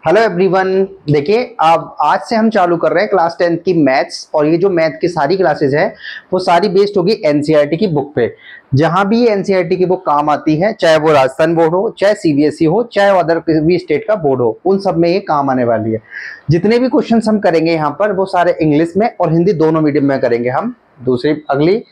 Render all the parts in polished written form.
Hello everyone. देखिए, अब आज से हम चालू कर रहे हैं क्लास 10 की मैथ्स। और ये जो मैथ की सारी क्लासेस है वो सारी बेस्ड होगी एनसीईआरटी की बुक पे। जहां भी एनसीईआरटी की बुक काम आती है, चाहे वो राजस्थान बोर्ड हो, चाहे सीबीएसई हो, चाहे अदर किसी भी स्टेट का बोर्ड हो, उन सब में ये काम आने वाली है। जितने भी क्वेश्चन हम करेंगे यहाँ पर वो सारे इंग्लिश में और हिंदी दोनों मीडियम में करेंगे हम। दूसरी अगली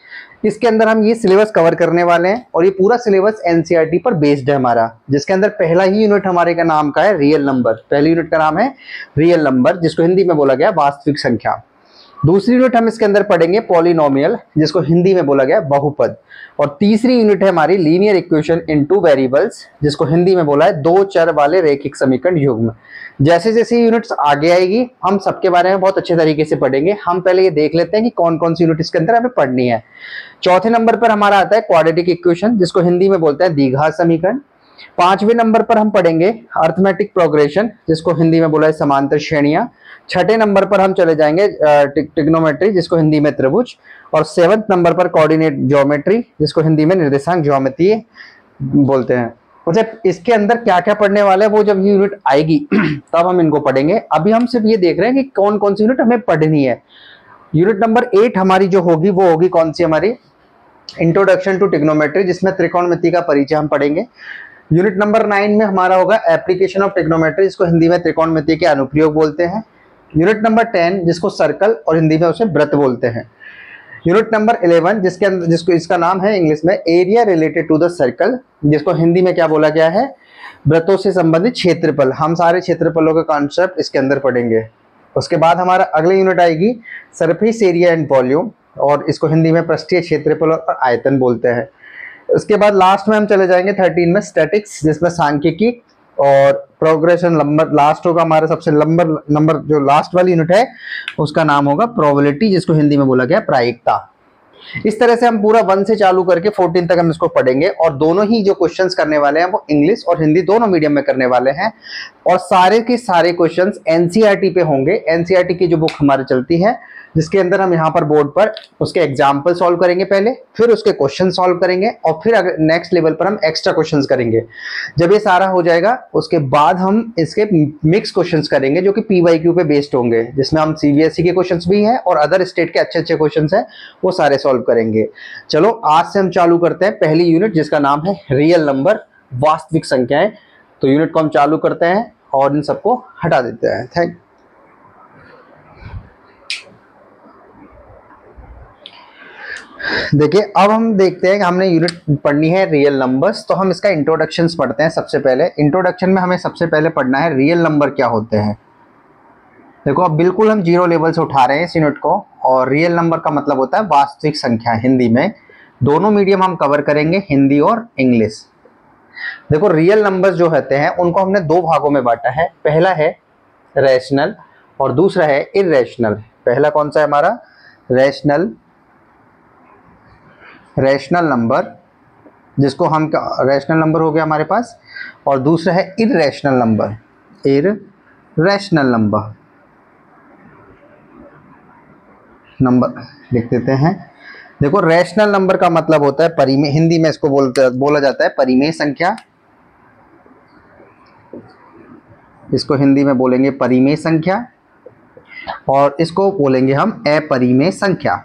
इसके अंदर हम ये सिलेबस कवर करने वाले हैं और ये पूरा सिलेबस एनसीईआरटी पर बेस्ड है हमारा, जिसके अंदर पहला ही यूनिट हमारे का नाम का है रियल नंबर। पहले यूनिट का नाम है रियल नंबर, जिसको हिंदी में बोला गया वास्तविक संख्या। दूसरी यूनिट हम इसके अंदर पढ़ेंगे पॉलिनोमियल, जिसको हिंदी में बोला गया बहुपद। और तीसरी यूनिट है हमारी linear equation in two variables, जिसको हिंदी में बोला है दो चर वाले रैखिक समीकरण युग्म। जैसे जैसे यूनिट्स आगे आएगी हम सबके बारे में बहुत अच्छे तरीके से पढ़ेंगे। हम पहले ये देख लेते हैं कि कौन कौन सी यूनिट इसके अंदर हमें पढ़नी है। चौथे नंबर पर हमारा आता है क्वाड्रेटिक इक्वेशन, जिसको हिंदी में बोलते हैं द्विघात समीकरण। पांचवें नंबर पर हम पढ़ेंगे अर्थमेटिक प्रोग्रेशन, जिसको हिंदी में बोला है समांतर श्रेणियां। छठे नंबर पर हम चले जाएंगे ट्रिग्नोमेट्री, जिसको हिंदी में त्रिभुज। और सेवंथ नंबर पर कोऑर्डिनेट ज्योमेट्री, जिसको हिंदी में निर्देशांक ज्योमेट्री बोलते हैं। मतलब इसके अंदर क्या क्या पढ़ने वाले हैं वो जब यूनिट आएगी तब हम इनको पढ़ेंगे। अभी हम सिर्फ ये देख रहे हैं कि कौन कौन सी यूनिट हमें पढ़नी है। यूनिट नंबर 8 हमारी जो होगी वो होगी कौन सी, हमारी इंट्रोडक्शन टू ट्रिग्नोमेट्री, जिसमें त्रिकोणमिति का परिचय हम पढ़ेंगे। यूनिट नंबर 9 में हमारा होगा एप्लीकेशन ऑफ ट्रिग्नोमेट्री, जिसको हिंदी में त्रिकोणमिति के अनुप्रयोग बोलते हैं। यूनिट नंबर 10 जिसको सर्कल और हिंदी में उसे वृत्त बोलते हैं। यूनिट नंबर 11 जिसके अंदर जिसको इसका नाम है इंग्लिश में area related to the circle, जिसको हिंदी में क्या बोला गया है, वृत्तों से संबंधित क्षेत्रफल। हम सारे क्षेत्रफलों के कॉन्सेप्ट इसके अंदर पढ़ेंगे। उसके बाद हमारा अगली यूनिट आएगी सरफेस एरिया एंड वॉल्यूम, और इसको हिंदी में पृष्ठीय क्षेत्रफल और आयतन बोलते हैं। उसके बाद लास्ट में हम चले जाएंगे 13 में स्टैटिक्स, जिसमें सांख्यिकी और प्रोग्रेशन नंबर लास्ट होगा हमारा। सबसे नंबर जो लास्ट वाली यूनिट है उसका नाम होगा प्रोबेबिलिटी, जिसको हिंदी में बोला गया प्रायिकता। इस तरह से हम पूरा 1 से चालू करके 14 तक हम इसको पढ़ेंगे। और दोनों ही जो क्वेश्चंस करने वाले हैं वो इंग्लिश और हिंदी दोनों मीडियम में करने वाले हैं। और सारे के सारे क्वेश्चंस एनसीईआरटी पे होंगे। एनसीईआरटी की जो बुक हमारी चलती है, जिसके अंदर हम यहाँ पर बोर्ड पर उसके एग्जाम्पल सॉल्व करेंगे पहले, फिर उसके क्वेश्चन सॉल्व करेंगे और फिर अगर नेक्स्ट लेवल पर हम एक्स्ट्रा क्वेश्चंस करेंगे। जब ये सारा हो जाएगा उसके बाद हम इसके मिक्स क्वेश्चंस करेंगे, जो कि पीवाईक्यू पे बेस्ड होंगे, जिसमें हम सीबीएसई के क्वेश्चंस भी हैं और अदर स्टेट के अच्छे अच्छे क्वेश्चंस हैं, वो सारे सॉल्व करेंगे। चलो आज से हम चालू करते हैं पहली यूनिट, जिसका नाम है रियल नंबर, वास्तविक संख्याएं। तो यूनिट को हम चालू करते हैं और इन सबको हटा देते हैं। थैंक। देखिए, अब हम देखते हैं कि हमने यूनिट पढ़नी है रियल नंबर्स, तो हम इसका इंट्रोडक्शंस पढ़ते हैं। सबसे पहले इंट्रोडक्शन में हमें सबसे पहले पढ़ना है रियल नंबर क्या होते हैं। देखो, अब बिल्कुल हम जीरो लेवल से उठा रहे हैं इस यूनिट को। और रियल नंबर का मतलब होता है वास्तविक संख्या। हिंदी में दोनों मीडियम हम कवर करेंगे, हिंदी और इंग्लिश। देखो, रियल नंबर्स जो होते हैं उनको हमने दो भागों में बांटा है। पहला है रैशनल और दूसरा है इर्रेशनल। पहला कौन सा है हमारा, रैशनल नंबर, जिसको हम रैशनल नंबर हो गया हमारे पास। और दूसरा है इर्रेशनल नंबर, नंबर लिख देते हैं। देखो, रैशनल नंबर का मतलब होता है परिमेय, हिंदी में इसको बोला जाता है परिमेय संख्या। इसको हिंदी में बोलेंगे परिमेय संख्या और इसको बोलेंगे हम अपरिमेय संख्या।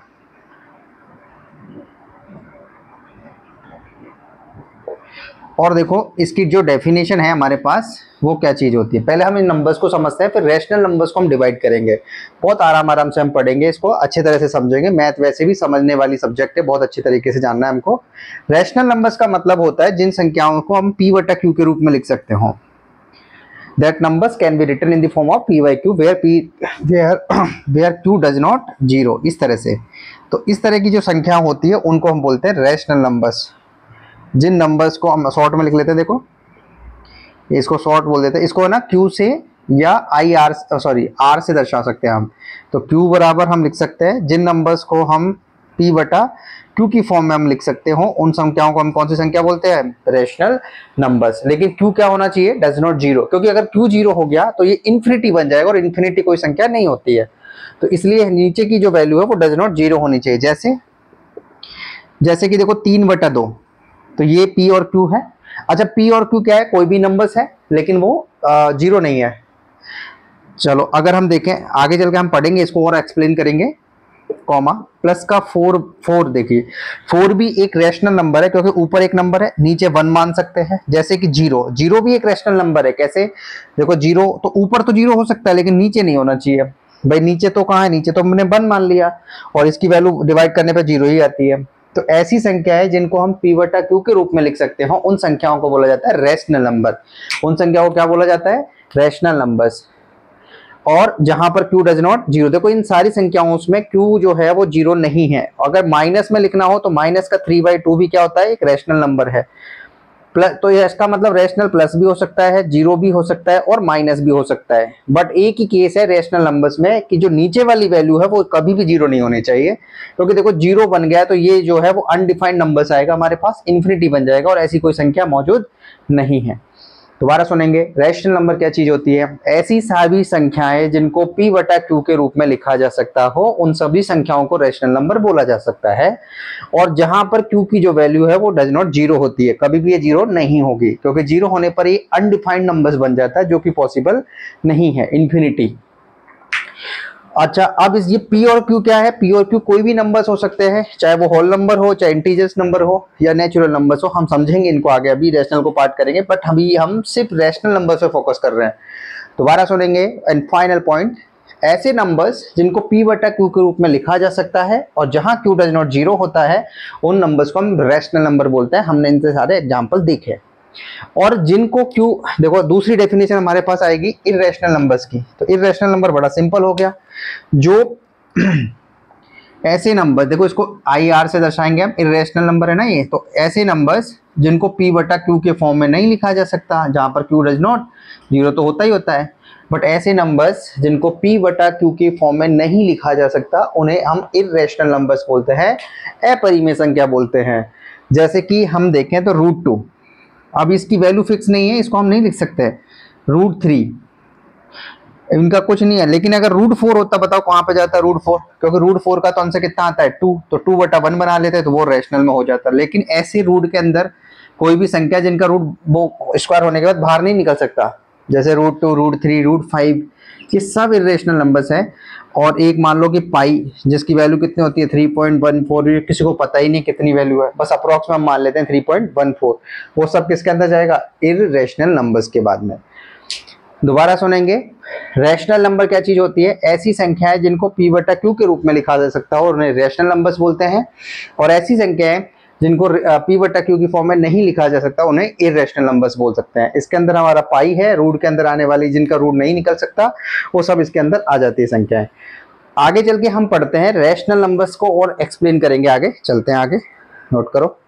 और देखो, इसकी जो डेफिनेशन है हमारे पास वो क्या चीज होती है, पहले हम इन नंबर्स को समझते हैं, फिर रैशनल नंबर्स को हम डिवाइड करेंगे। बहुत आराम से हम पढ़ेंगे, इसको अच्छे तरह से समझेंगे। मैथ वैसे भी समझने वाली सब्जेक्ट है, बहुत अच्छे तरीके से जानना है हमको। रैशनल नंबर्स का मतलब होता है जिन संख्याओं को हम p बटा q के रूप में लिख सकते हो। That numbers can be written in the form of p by q where q does not 0। इस तरह से, तो इस तरह की जो संख्या होती है उनको हम बोलते हैं रैशनल नंबर्स। जिन नंबर्स को हम शॉर्ट में लिख लेते हैं, देखो इसको शॉर्ट बोल देते हैं, इसको है ना q से या r से दर्शा सकते हैं हम। तो q बराबर हम लिख सकते हैं जिन नंबर्स को हम p बटा q की फॉर्म में हम लिख सकते हो, उन संख्याओं को हम कौन सी संख्या बोलते हैं, रैशनल नंबर्स। लेकिन q क्या होना चाहिए, डज नॉट 0, क्योंकि अगर q 0 हो गया तो ये इन्फिनिटी बन जाएगा और इन्फिनिटी कोई संख्या नहीं होती है। तो इसलिए नीचे की जो वैल्यू है वो डज नॉट 0 होनी चाहिए। जैसे कि देखो 3/2, तो ये p और q है। अच्छा, p और q क्या है, कोई भी नंबर्स है लेकिन वो 0 नहीं है। चलो अगर हम देखें आगे चल के हम पढ़ेंगे इसको और एक्सप्लेन करेंगे। कॉमा प्लस का 4 देखिए 4 भी एक रैशनल नंबर है क्योंकि ऊपर एक नंबर है नीचे 1 मान सकते हैं। जैसे कि 0 भी एक रैशनल नंबर है। कैसे? देखो 0 तो ऊपर तो 0 हो सकता है लेकिन नीचे नहीं होना चाहिए। भाई नीचे तो कहाँ है, नीचे तो हमने 1 मान लिया और इसकी वैल्यू डिवाइड करने पर 0 ही आती है। तो ऐसी संख्या है जिनको हम p बटा q के रूप में लिख सकते हैं, उन संख्याओं को बोला जाता है रैशनल नंबर। उन संख्याओं को क्या बोला जाता है? Rational numbers. और जहां पर q डज नॉट 0, देखो इन सारी संख्याओं में q जो है वो 0 नहीं है। अगर माइनस में लिखना हो तो माइनस का 3/2 भी क्या होता है? एक रैशनल नंबर है। प्लस तो ये इसका मतलब रैशनल प्लस भी हो सकता है, 0 भी हो सकता है और माइनस भी हो सकता है। बट एक ही केस है रैशनल नंबर्स में कि जो नीचे वाली वैल्यू है वो कभी भी 0 नहीं होनी चाहिए, क्योंकि देखो 0 बन गया तो ये जो है वो अनडिफाइंड नंबर्स आएगा हमारे पास, इन्फिनिटी बन जाएगा और ऐसी कोई संख्या मौजूद नहीं है। दोबारा सुनेंगे, रैशनल नंबर क्या चीज होती है? ऐसी सभी संख्याएं जिनको p बटा q के रूप में लिखा जा सकता हो, उन सभी संख्याओं को रैशनल नंबर बोला जा सकता है। और जहां पर q की जो वैल्यू है वो डज नॉट 0 होती है, कभी भी ये 0 नहीं होगी, क्योंकि 0 होने पर ये अनडिफाइंड नंबर्स बन जाता है जो कि पॉसिबल नहीं है, इन्फिनिटी। अच्छा अब इस ये p और q क्या है? p और q कोई भी नंबर्स हो सकते हैं, चाहे वो होल नंबर हो, चाहे इंटीजर्स नंबर हो या नेचुरल नंबर्स हो। हम समझेंगे इनको आगे, अभी रैशनल को पार्ट करेंगे, बट अभी हम सिर्फ रैशनल नंबर्स पे फोकस कर रहे हैं। दोबारा सुनेंगे एंड फाइनल पॉइंट, ऐसे नंबर्स जिनको p बटा q के रूप में लिखा जा सकता है और जहां q डज नॉट 0 होता है, उन नंबर्स को हम रैशनल नंबर बोलते हैं। हमने इनसे सारे एग्जाम्पल देखे। और जिनको q, देखो दूसरी डेफिनेशन हमारे पास आएगी इर्रेशनल नंबर्स की। तो इर्रेशनल नंबर बड़ा सिंपल हो गया, जो ऐसे नंबर, देखो इसको IR से दर्शाएंगे हम, इर्रेशनल नंबर है ना ये, तो ऐसे नंबर्स जिनको p बटा q के फॉर्म में नहीं लिखा जा सकता, जहां पर q डज नॉट 0 तो होता ही होता है, बट ऐसे नंबर्स जिनको p बटा q के फॉर्म में नहीं लिखा जा सकता, उन्हें हम इर्रेशनल नंबर्स बोलते हैं, अपरिमेय संख्या बोलते हैं। जैसे कि हम देखें तो √2, अब इसकी वैल्यू फिक्स नहीं है, इसको हम नहीं लिख सकते। √3 इनका कुछ नहीं है, लेकिन अगर √4 होता, बताओ कहां पे जाता है √4? क्योंकि √4 का तो आंसर कितना आता है 2, तो 2/1 बना लेते तो वो रैशनल में हो जाता। लेकिन ऐसे रूट के अंदर कोई भी संख्या जिनका रूट वो स्क्वायर होने के बाद बाहर नहीं निकल सकता, जैसे √2, √3, √5, ये सब इर्रेशनल नंबर्स हैं। और एक मान लो कि पाई, जिसकी वैल्यू कितनी होती है 3.14, किसी को पता ही नहीं कितनी वैल्यू है, बस अप्रोक्स में हम मान लेते हैं 3.14, वो सब किसके अंदर जाएगा? इर्रेशनल नंबर्स के बाद में। दोबारा सुनेंगे, रैशनल नंबर क्या चीज होती है? ऐसी संख्याएं जिनको p बटा q के रूप में लिखा जा सकता है और उन्हें रैशनल नंबर्स बोलते हैं। और ऐसी संख्याएं जिनको p बटा q की फॉर्म में नहीं लिखा जा सकता, उन्हें इर्रेशनल नंबर्स बोल सकते हैं। इसके अंदर हमारा पाई है, रूट के अंदर आने वाली जिनका रूट नहीं निकल सकता, वो सब इसके अंदर आ जाती है संख्याएं। आगे चल के हम पढ़ते हैं रैशनल नंबर्स को और एक्सप्लेन करेंगे। आगे चलते हैं, आगे नोट करो।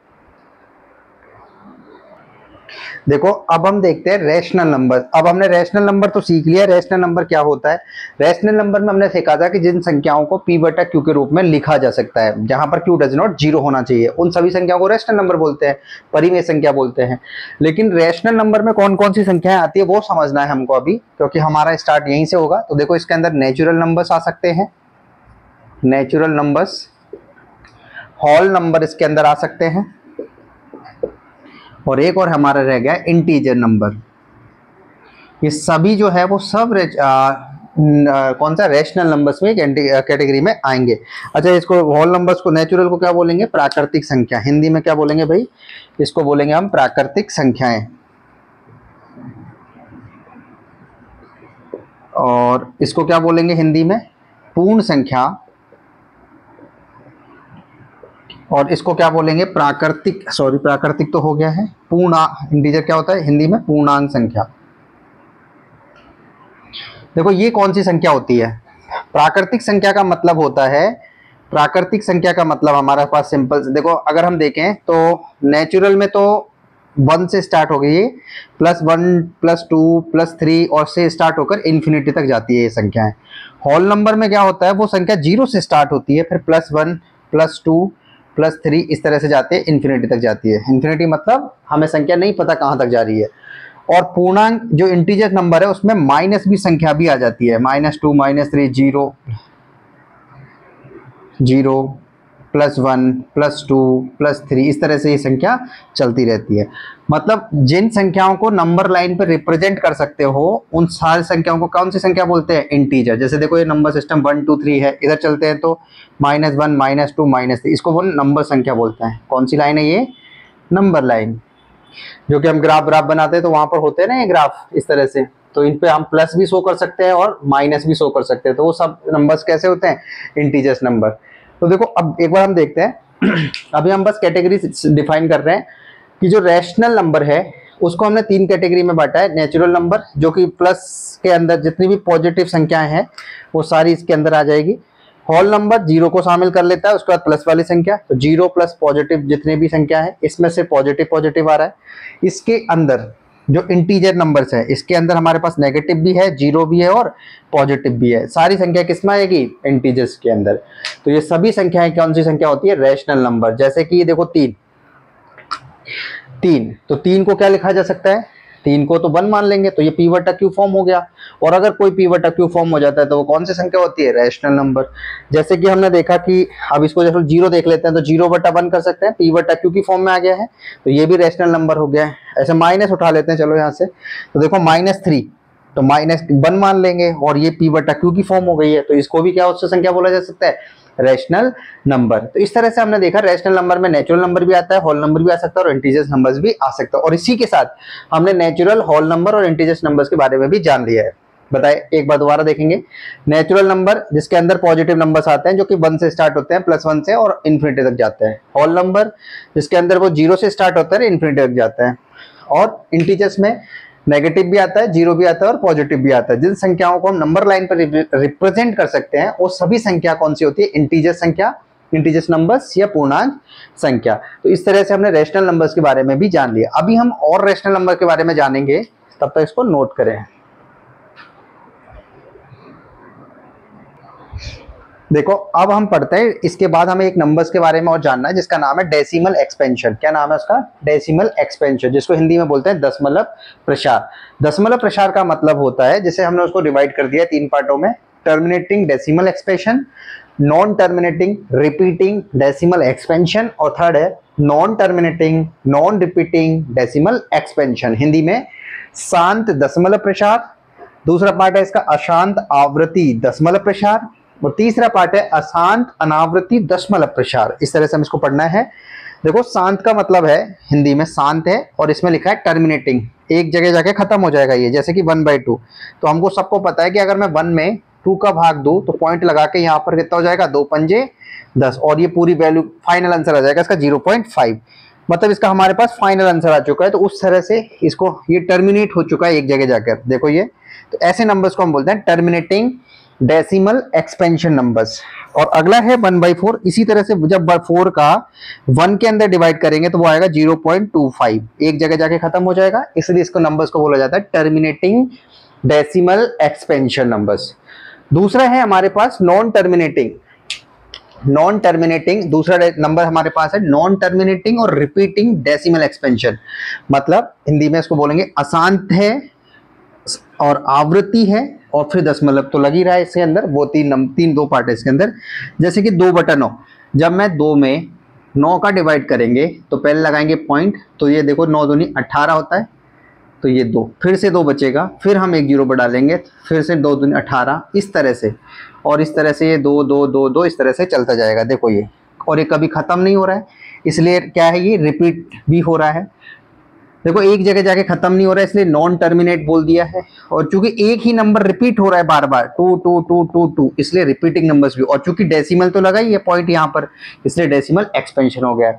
देखो अब हम देखते हैं रैशनल नंबर। अब हमने रैशनल नंबर तो सीख लिया, रैशनल नंबर क्या होता है। रैशनल नंबर में हमने सीखा था कि जिन संख्याओं को p बटा q के रूप में लिखा जा सकता है, जहां पर q डज नॉट 0 होना चाहिए, उन सभी संख्याओं को रैशनल नंबर बोलते हैं, परिमेय संख्या बोलते हैं। लेकिन रैशनल नंबर में कौन कौन सी संख्याएं आती है वो समझना है हमको अभी, क्योंकि हमारा स्टार्ट यहीं से होगा। तो देखो इसके अंदर नेचुरल नंबर्स आ सकते हैं, नेचुरल नंबर्स, होल नंबर इसके अंदर आ सकते हैं, और एक और हमारा रह गया इंटीजर नंबर। ये सभी जो है वो सब कौन सा रैशनल नंबर्स में कैटेगरी में आएंगे। अच्छा इसको होल नंबर्स को, नेचुरल को क्या बोलेंगे? प्राकृतिक संख्या। हिंदी में क्या बोलेंगे भाई? इसको बोलेंगे हम प्राकृतिक संख्याएं। और इसको क्या बोलेंगे हिंदी में? पूर्ण संख्या। और इसको क्या बोलेंगे? प्राकृतिक, सॉरी प्राकृतिक तो हो गया है, पूर्ण। इंटीजर क्या होता है हिंदी में? पूर्णांक संख्या। देखो ये कौन सी संख्या होती है? प्राकृतिक संख्या का मतलब होता है, प्राकृतिक संख्या का मतलब हमारे पास सिंपल, देखो अगर हम देखें तो नेचुरल में तो 1 से स्टार्ट हो गई है, +1, +2, +3 और से स्टार्ट होकर इन्फिनिटी तक जाती है ये संख्याएं। होल नंबर में क्या होता है? वो संख्या 0 से स्टार्ट होती है, फिर +1, +2, +3 इस तरह से जाते हैं, इन्फिनिटी तक जाती है। इन्फिनिटी मतलब हमें संख्या नहीं पता कहां तक जा रही है। और पूर्णांक जो इंटीजर नंबर है उसमें माइनस भी संख्या भी आ जाती है, -2, -3, 0, 0, +1 +2 +3 इस तरह से ये संख्या चलती रहती है। मतलब जिन संख्याओं को नंबर लाइन पर रिप्रेजेंट कर सकते हो उन सारी संख्याओं को कौन सी संख्या बोलते हैं? इंटीजर। जैसे देखो ये नंबर सिस्टम 1 2 3 है, इधर चलते हैं तो -1 -2 -3, इसको वो नंबर संख्या बोलते हैं। कौन सी लाइन है ये? Number line. जो कि हम ग्राफ बनाते हैं तो वहां पर होते हैं ना ये ग्राफ इस तरह से, तो इन पे हम प्लस भी शो कर सकते हैं और माइनस भी शो कर सकते हैं। तो वो सब नंबर्स कैसे होते हैं? Integers number. तो देखो अब एक बार हम देखते हैं अभी हम बस कैटेगरी डिफाइन कर रहे हैं कि जो रैशनल नंबर है उसको हमने 3 कैटेगरी में बांटा है। नेचुरल नंबर जो कि प्लस के अंदर जितनी भी पॉजिटिव संख्याएं हैं वो सारी इसके अंदर आ जाएगी। होल नंबर 0 को शामिल कर लेता है, उसके बाद प्लस वाली संख्या, तो 0 प्लस पॉजिटिव जितने भी संख्या है इसमें से पॉजिटिव आ रहा है। इसके अंदर जो इंटीजर नंबर्स है इसके अंदर हमारे पास नेगेटिव भी है, 0 भी है और पॉजिटिव भी है। सारी संख्या किसमें आएगी? इंटीजर्स के अंदर। तो ये सभी संख्याएं कौन सी संख्या होती है? Rational number. जैसे कि ये देखो 3, तो 3 को क्या लिखा जा सकता है? 3 को तो 1 मान लेंगे, तो ये p बटा q फॉर्म हो गया। और अगर कोई p बटा q फॉर्म हो जाता है तो वो कौन सी संख्या होती है? Rational number. जैसे कि हमने देखा कि अब इसको जैसे 0 देख लेते हैं तो 0 बटा 1 कर सकते हैं, p बटा q की फॉर्म में आ गया है, तो ये भी रैशनल नंबर हो गया है। ऐसे माइनस उठा लेते हैं, चलो यहाँ से, तो देखो -3 तो -1 मान लेंगे और ये p बटा q की फॉर्म हो गई है, तो इसको भी क्या उससे संख्या बोला जा सकता है? Rational number. तो इस तरह से हमने देखा रैशनल नंबर में नेचुरल नंबर भी आता है, होल नंबर भी आ सकता है और इंटीजर्स नंबर्स भी आ सकता है। और इसी के साथ हमने नेचुरल, होल नंबर और इंटीजर्स नंबर्स के बारे में भी जान लिया है। बताए, एक बार दोबारा देखेंगे। नेचुरल नंबर जिसके अंदर पॉजिटिव नंबर्स आते हैं जो कि 1 से स्टार्ट होते हैं, +1 से और इन्फिनिटी तक जाते हैं। होल नंबर जिसके अंदर वो 0 से स्टार्ट होता है और इन्फिनिटी तक जाते हैं। और इंटीजर्स में नेगेटिव भी आता है, 0 भी आता है और पॉजिटिव भी आता है। जिन संख्याओं को हम नंबर लाइन पर रिप्रेजेंट कर सकते हैं वो सभी संख्या कौन सी होती है? इंटीजर संख्या, इंटीजर्स नंबर्स या पूर्णांक संख्या। तो इस तरह से हमने रैशनल नंबर्स के बारे में भी जान लिया। अभी हम और रैशनल नंबर के बारे में जानेंगे, तब तक इसको नोट करें। देखो अब हम पढ़ते हैं, इसके बाद हमें एक नंबर्स के बारे में और जानना है जिसका नाम है डेसिमल एक्सपेंशन। क्या नाम है उसका? डेसिमल एक्सपेंशन, जिसको हिंदी में बोलते हैं दशमलव प्रसार। दशमलव प्रसार का मतलब होता है, जैसे हमने उसको डिवाइड कर दिया 3 पार्टों में, terminating decimal expansion, non terminating repeating decimal expansion और थर्ड है non terminating non repeating decimal expansion. Hindi में शांत दशमलव प्रसार, दूसरा पार्ट है इसका अशांत आवृत्ति दशमलव प्रसार और तीसरा पार्ट है अशांत अनावृत्ति दशमलव प्रसार। इस तरह से हम इसको पढ़ना है। देखो शांत का मतलब है, हिंदी में शांत है और इसमें लिखा है टर्मिनेटिंग, एक जगह जाके खत्म हो जाएगा ये, जैसे कि 1/2। तो हमको सबको पता है कि अगर मैं 1 में 2 का भाग दूं तो पॉइंट लगा के यहाँ पर कितना हो जाएगा? 2 पंजे 10 और ये पूरी वैल्यू फाइनल आंसर आ जाएगा इसका 0.5। मतलब इसका हमारे पास फाइनल आंसर आ चुका है। तो उस तरह से इसको ये टर्मिनेट हो चुका है एक जगह जाकर। देखो ये, तो ऐसे नंबर्स को हम बोलते हैं टर्मिनेटिंग डेसिमल एक्सपेंशन नंबर्स। और अगला है 1/4। इसी तरह से जब 4 का 1 के अंदर डिवाइड करेंगे तो वो आएगा 0.25, एक जगह जाके खत्म हो जाएगा, इसलिए इसको नंबर्स को बोला जाता है टर्मिनेटिंग डेसिमल एक्सपेंशन नंबर्स। दूसरा है हमारे पास नॉन टर्मिनेटिंग। नॉन टर्मिनेटिंग दूसरा नंबर हमारे पास है नॉन टर्मिनेटिंग और रिपीटिंग डेसिमल एक्सपेंशन। मतलब हिंदी में इसको बोलेंगे अशांत है और आवृत्ति है और फिर दशमलव तो लग ही रहा है इसके अंदर, वो 2 पार्ट है इसके अंदर। जैसे कि 2/9, जब मैं 2 में 9 का डिवाइड करेंगे तो पहले लगाएंगे पॉइंट, तो ये देखो 9 दूनी 18 होता है, तो ये 2, फिर से 2 बचेगा, फिर हम एक 0 बढ़ा लेंगे, फिर से 2 दूनी 18, इस तरह से। और इस तरह से ये 2 2 2 2 इस तरह से चलता जाएगा। देखो ये, और ये कभी खत्म नहीं हो रहा है, इसलिए क्या है ये रिपीट भी हो रहा है। देखो एक जगह जाके खत्म नहीं हो रहा है, इसलिए नॉन टर्मिनेट बोल दिया है। और चूंकि एक ही नंबर रिपीट हो रहा है बार बार 2 2 2 2 2, इसलिए रिपीटिंग नंबर्स भी। और चूंकि डेसिमल तो लगा ही है पॉइंट यहाँ पर, इसलिए डेसिमल एक्सपेंशन हो गया।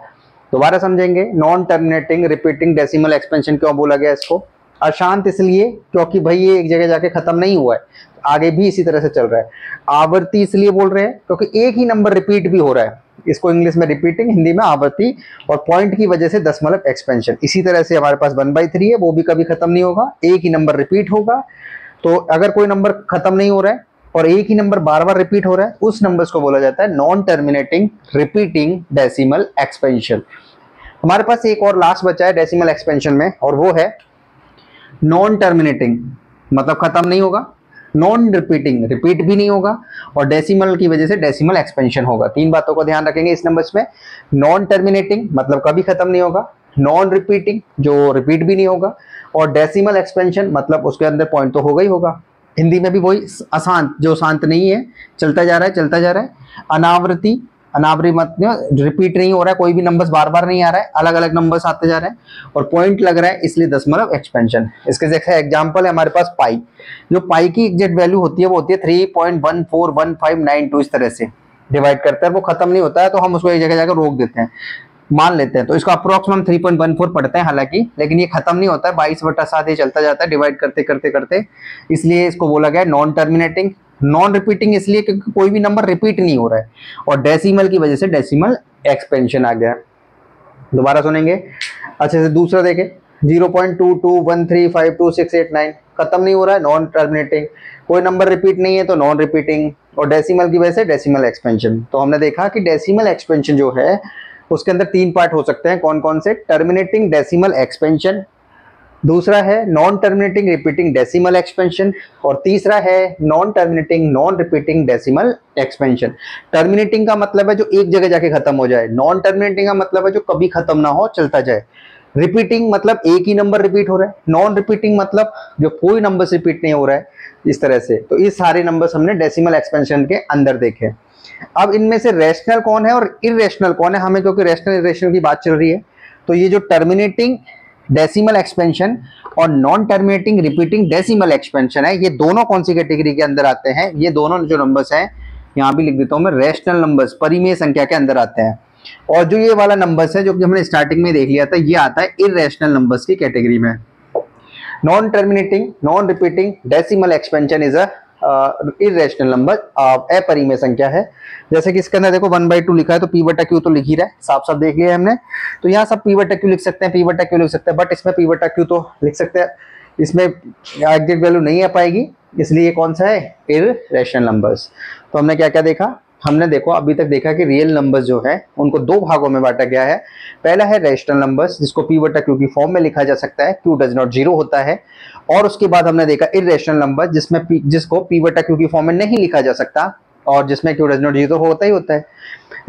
दोबारा समझेंगे, non terminating repeating decimal expansion क्यों बोला गया इसको? अशांत इसलिए क्योंकि भाई ये एक जगह जाके खत्म नहीं हुआ है, आगे भी इसी तरह से चल रहा है। आवर्ती इसलिए बोल रहे हैं क्योंकि एक ही नंबर रिपीट भी हो रहा है, इसको इंग्लिश में रिपीटिंग, हिंदी में आवर्ती, और पॉइंट की वजह से दशमलव एक्सपेंशन। इसी तरह से हमारे पास 1/3 है, वो भी कभी खत्म नहीं होगा, एक ही नंबर रिपीट होगा। तो अगर कोई नंबर खत्म नहीं हो रहा है और एक ही नंबर बार बार रिपीट हो रहा है, उस नंबर्स को बोला जाता है non terminating repeating decimal expansion. हमारे पास एक और लास्ट बचा है डेसिमल एक्सपेंशन में, और वो है नॉन टर्मिनेटिंग, मतलब खत्म नहीं होगा, नॉन रिपीटिंग, रिपीट भी नहीं होगा, और डेसिमल की वजह से डेसिमल एक्सपेंशन होगा। 3 बातों को ध्यान रखेंगे इस नंबर्स में। नॉन टर्मिनेटिंग मतलब कभी खत्म नहीं होगा, नॉन रिपीटिंग जो रिपीट भी नहीं होगा, और डेसिमल एक्सपेंशन मतलब उसके अंदर पॉइंट तो होगा ही होगा। हिंदी में भी वही अशांत, जो शांत नहीं है, चलता जा रहा है चलता जा रहा है। अनावृति, अनावृति मतलब रिपीट नहीं हो रहा है, कोई भी नंबर्स बार बार नहीं आ रहा है, अलग अलग नंबर्स आते जा रहे हैं, और पॉइंट लग रहा है इसलिए दशमलव एक्सपेंशन। इसके जैसे एग्जांपल है हमारे पास पाई, जो पाई की एग्जैक्ट वैल्यू होती है वो होती है 3.141592, इस तरह से डिवाइड करता है, वो खत्म नहीं होता है, तो हम उसको एक जगह जाकर रोक देते हैं, मान लेते हैं। तो इसका अप्रोक्सीमेट 3.14 पढ़ते हैं हालांकि, लेकिन ये खत्म नहीं होता है, 22/7 ये चलता जाता है डिवाइड करते करते करते, इसलिए इसको बोला गया नॉन टर्मिनेटिंग। नॉन रिपीटिंग इसलिए क्योंकि कोई भी नंबर रिपीट नहीं हो रहा है, और डेसिमल की वजह से डेसिमल एक्सपेंशन आ गया। दोबारा सुनेंगे अच्छे से, दूसरा देखें 0.22135268 खत्म नहीं हो रहा है, नॉन टर्मिनेटिंग। कोई नंबर रिपीट नहीं है तो नॉन रिपीटिंग, और डेसिमल की वजह से डेसिमल एक्सपेंशन। तो हमने देखा कि डेसिमल एक्सपेंशन जो है उसके अंदर 3 पार्ट हो सकते हैं, कौन कौन से? टर्मिनेटिंग डेसिमल एक्सपेंशन, दूसरा है non terminating repeating decimal expansion, और तीसरा है non terminating non repeating decimal expansion. Terminating का मतलब है जो एक जगह जाके खत्म हो जाए, नॉन टर्मिनेटिंग का मतलब है जो कभी खत्म ना हो, चलता जाए। रिपीटिंग मतलब एक ही नंबर रिपीट हो रहा है, नॉन रिपीटिंग मतलब जो कोई नंबर रिपीट नहीं हो रहा है, इस तरह से। तो ये सारे नंबर्स हमने डेसिमल एक्सपेंशन के अंदर देखे। अब इनमें से रैशनल कौन है और इररेशनल कौन है, हमें क्योंकि रैशनल इररेशनल की बात चल रही है, तो ये जो टर्मिनेटिंग डेसिमल एक्सपेंशन और non terminating repeating decimal expansion है, ये दोनों कौन सी कैटेगरी के अंदर आते हैं? ये दोनों जो नंबर्स हैं, यहाँ भी लिख देता हूं मैं, रैशनल नंबर्स, परिमेय संख्या के अंदर आते हैं। और जो ये वाला नंबर्स है जो कि हमने स्टार्टिंग में देख लिया था, ये आता है इररेशनल नंबर्स की कैटेगरी में। Non terminating non repeating decimal expansion is a irrational number, अपरिमेय संख्या है। जैसे कि इसके अंदर देखो 1/2 लिखा है, तो p/q तो लिख ही रहा है, साफ साफ देख लिया हमने। तो यहाँ सब p/q लिख सकते हैं, p/q लिख सकते हैं, बट इसमें p/q तो लिख सकते हैं, इसमें एग्जैक्ट वैल्यू नहीं आ पाएगी, इसलिए कौन सा है? Irrational numbers. तो हमने क्या क्या देखा? हमने देखो अभी तक देखा कि रियल नंबर्स जो है उनको 2 भागों में बांटा गया है। पहला है रैशनल नंबर्स, जिसको p/q की फॉर्म में लिखा जा सकता है, q डज नॉट 0 होता है। और उसके बाद हमने देखा इररेशनल नंबर, जिसको p/q की फॉर्म में नहीं लिखा जा सकता, और जिसमें q डज नॉट 0 होता ही होता है।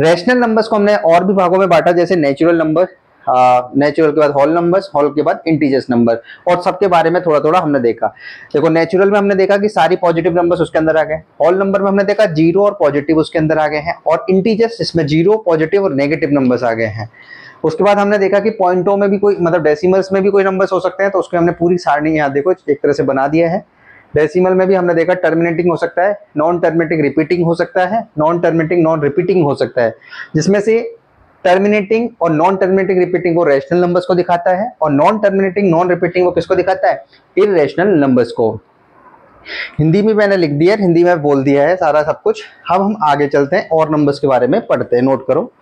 रैशनल नंबर्स को हमने और भी भागों में बांटा, जैसे नेचुरल नंबर, नेचुरल के बाद होल नंबर्स, होल के बाद इंटीजर्स नंबर, और सबके बारे में थोड़ा थोड़ा हमने देखा। देखो नेचुरल में हमने देखा कि सारी पॉजिटिव नंबर्स उसके अंदर आ गए, होल नंबर में हमने देखा 0 और पॉजिटिव उसके अंदर आ गए हैं, और इंटीजर्स जिसमें 0 पॉजिटिव और नेगेटिव नंबर्स आ गए हैं। उसके बाद हमने देखा कि पॉइंटों में भी कोई, मतलब डेसिमल्स में भी कोई नंबर्स हो सकते हैं, तो उसके हमने पूरी सारणी यहाँ देखो एक तरह से बना दिया है। डेसिमल में भी हमने देखा टर्मिनेटिंग हो सकता है, नॉन टर्मिनेटिंग रिपीटिंग हो सकता है, नॉन टर्मिनेटिंग नॉन रिपीटिंग हो सकता है, जिसमें से टर्मिनेटिंग और नॉन टर्मिनेटिंग रिपीटिंग वो रैशनल नंबर्स को दिखाता है, और नॉन टर्मिनेटिंग नॉन रिपीटिंग वो किसको दिखाता है? इररेशनल नंबर्स को। हिंदी में मैंने लिख दिया, हिंदी में बोल दिया है सारा सब कुछ। अब हम आगे चलते हैं और नंबर्स के बारे में पढ़ते हैं, नोट करो।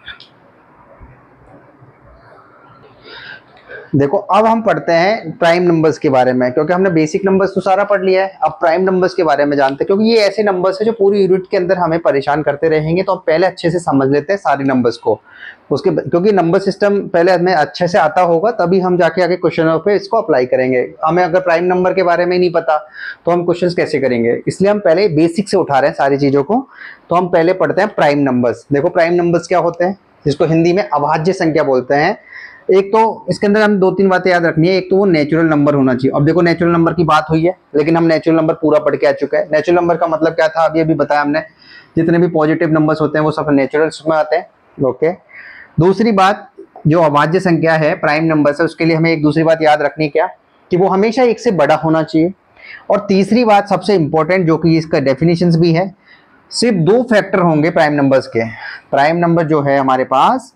देखो अब हम पढ़ते हैं प्राइम नंबर्स के बारे में, क्योंकि हमने बेसिक नंबर्स तो सारा पढ़ लिया है, अब प्राइम नंबर्स के बारे में जानते हैं, क्योंकि ये ऐसे नंबर्स है जो पूरी यूनिट के अंदर हमें परेशान करते रहेंगे। तो हम पहले अच्छे से समझ लेते हैं सारे नंबर्स को, उसके क्योंकि नंबर सिस्टम पहले हमें अच्छे से आता होगा, तभी हम जाके आगे क्वेश्चनों पे इसको अप्लाई करेंगे। हमें अगर प्राइम नंबर के बारे में नहीं पता तो हम क्वेश्चन कैसे करेंगे, इसलिए हम पहले बेसिक से उठा रहे हैं सारी चीजों को। तो हम पहले पढ़ते हैं प्राइम नंबर्स। देखो प्राइम नंबर्स क्या होते हैं, जिसको हिंदी में अभाज्य संख्या बोलते हैं। एक तो इसके अंदर हम 2-3 बातें याद रखनी है। एक तो वो नेचुरल नंबर होना चाहिए। अब देखो नेचुरल नंबर की बात हुई है, लेकिन हम नेचुरल नंबर पूरा पढ़ के आ चुका है। नेचुरल नंबर का मतलब क्या था अभी बताया हमने, जितने भी पॉजिटिव नंबर्स होते हैं वो सब नेचुरल्स में आते हैं। ओके, दूसरी बात जो अभाज्य संख्या है प्राइम नंबर है, उसके लिए हमें एक दूसरी बात याद रखनी, क्या कि वो हमेशा 1 से बड़ा होना चाहिए। और तीसरी बात सबसे इंपॉर्टेंट, जो कि इसका डेफिनेशंस भी है, सिर्फ 2 फैक्टर होंगे प्राइम नंबर्स के। प्राइम नंबर जो है हमारे पास,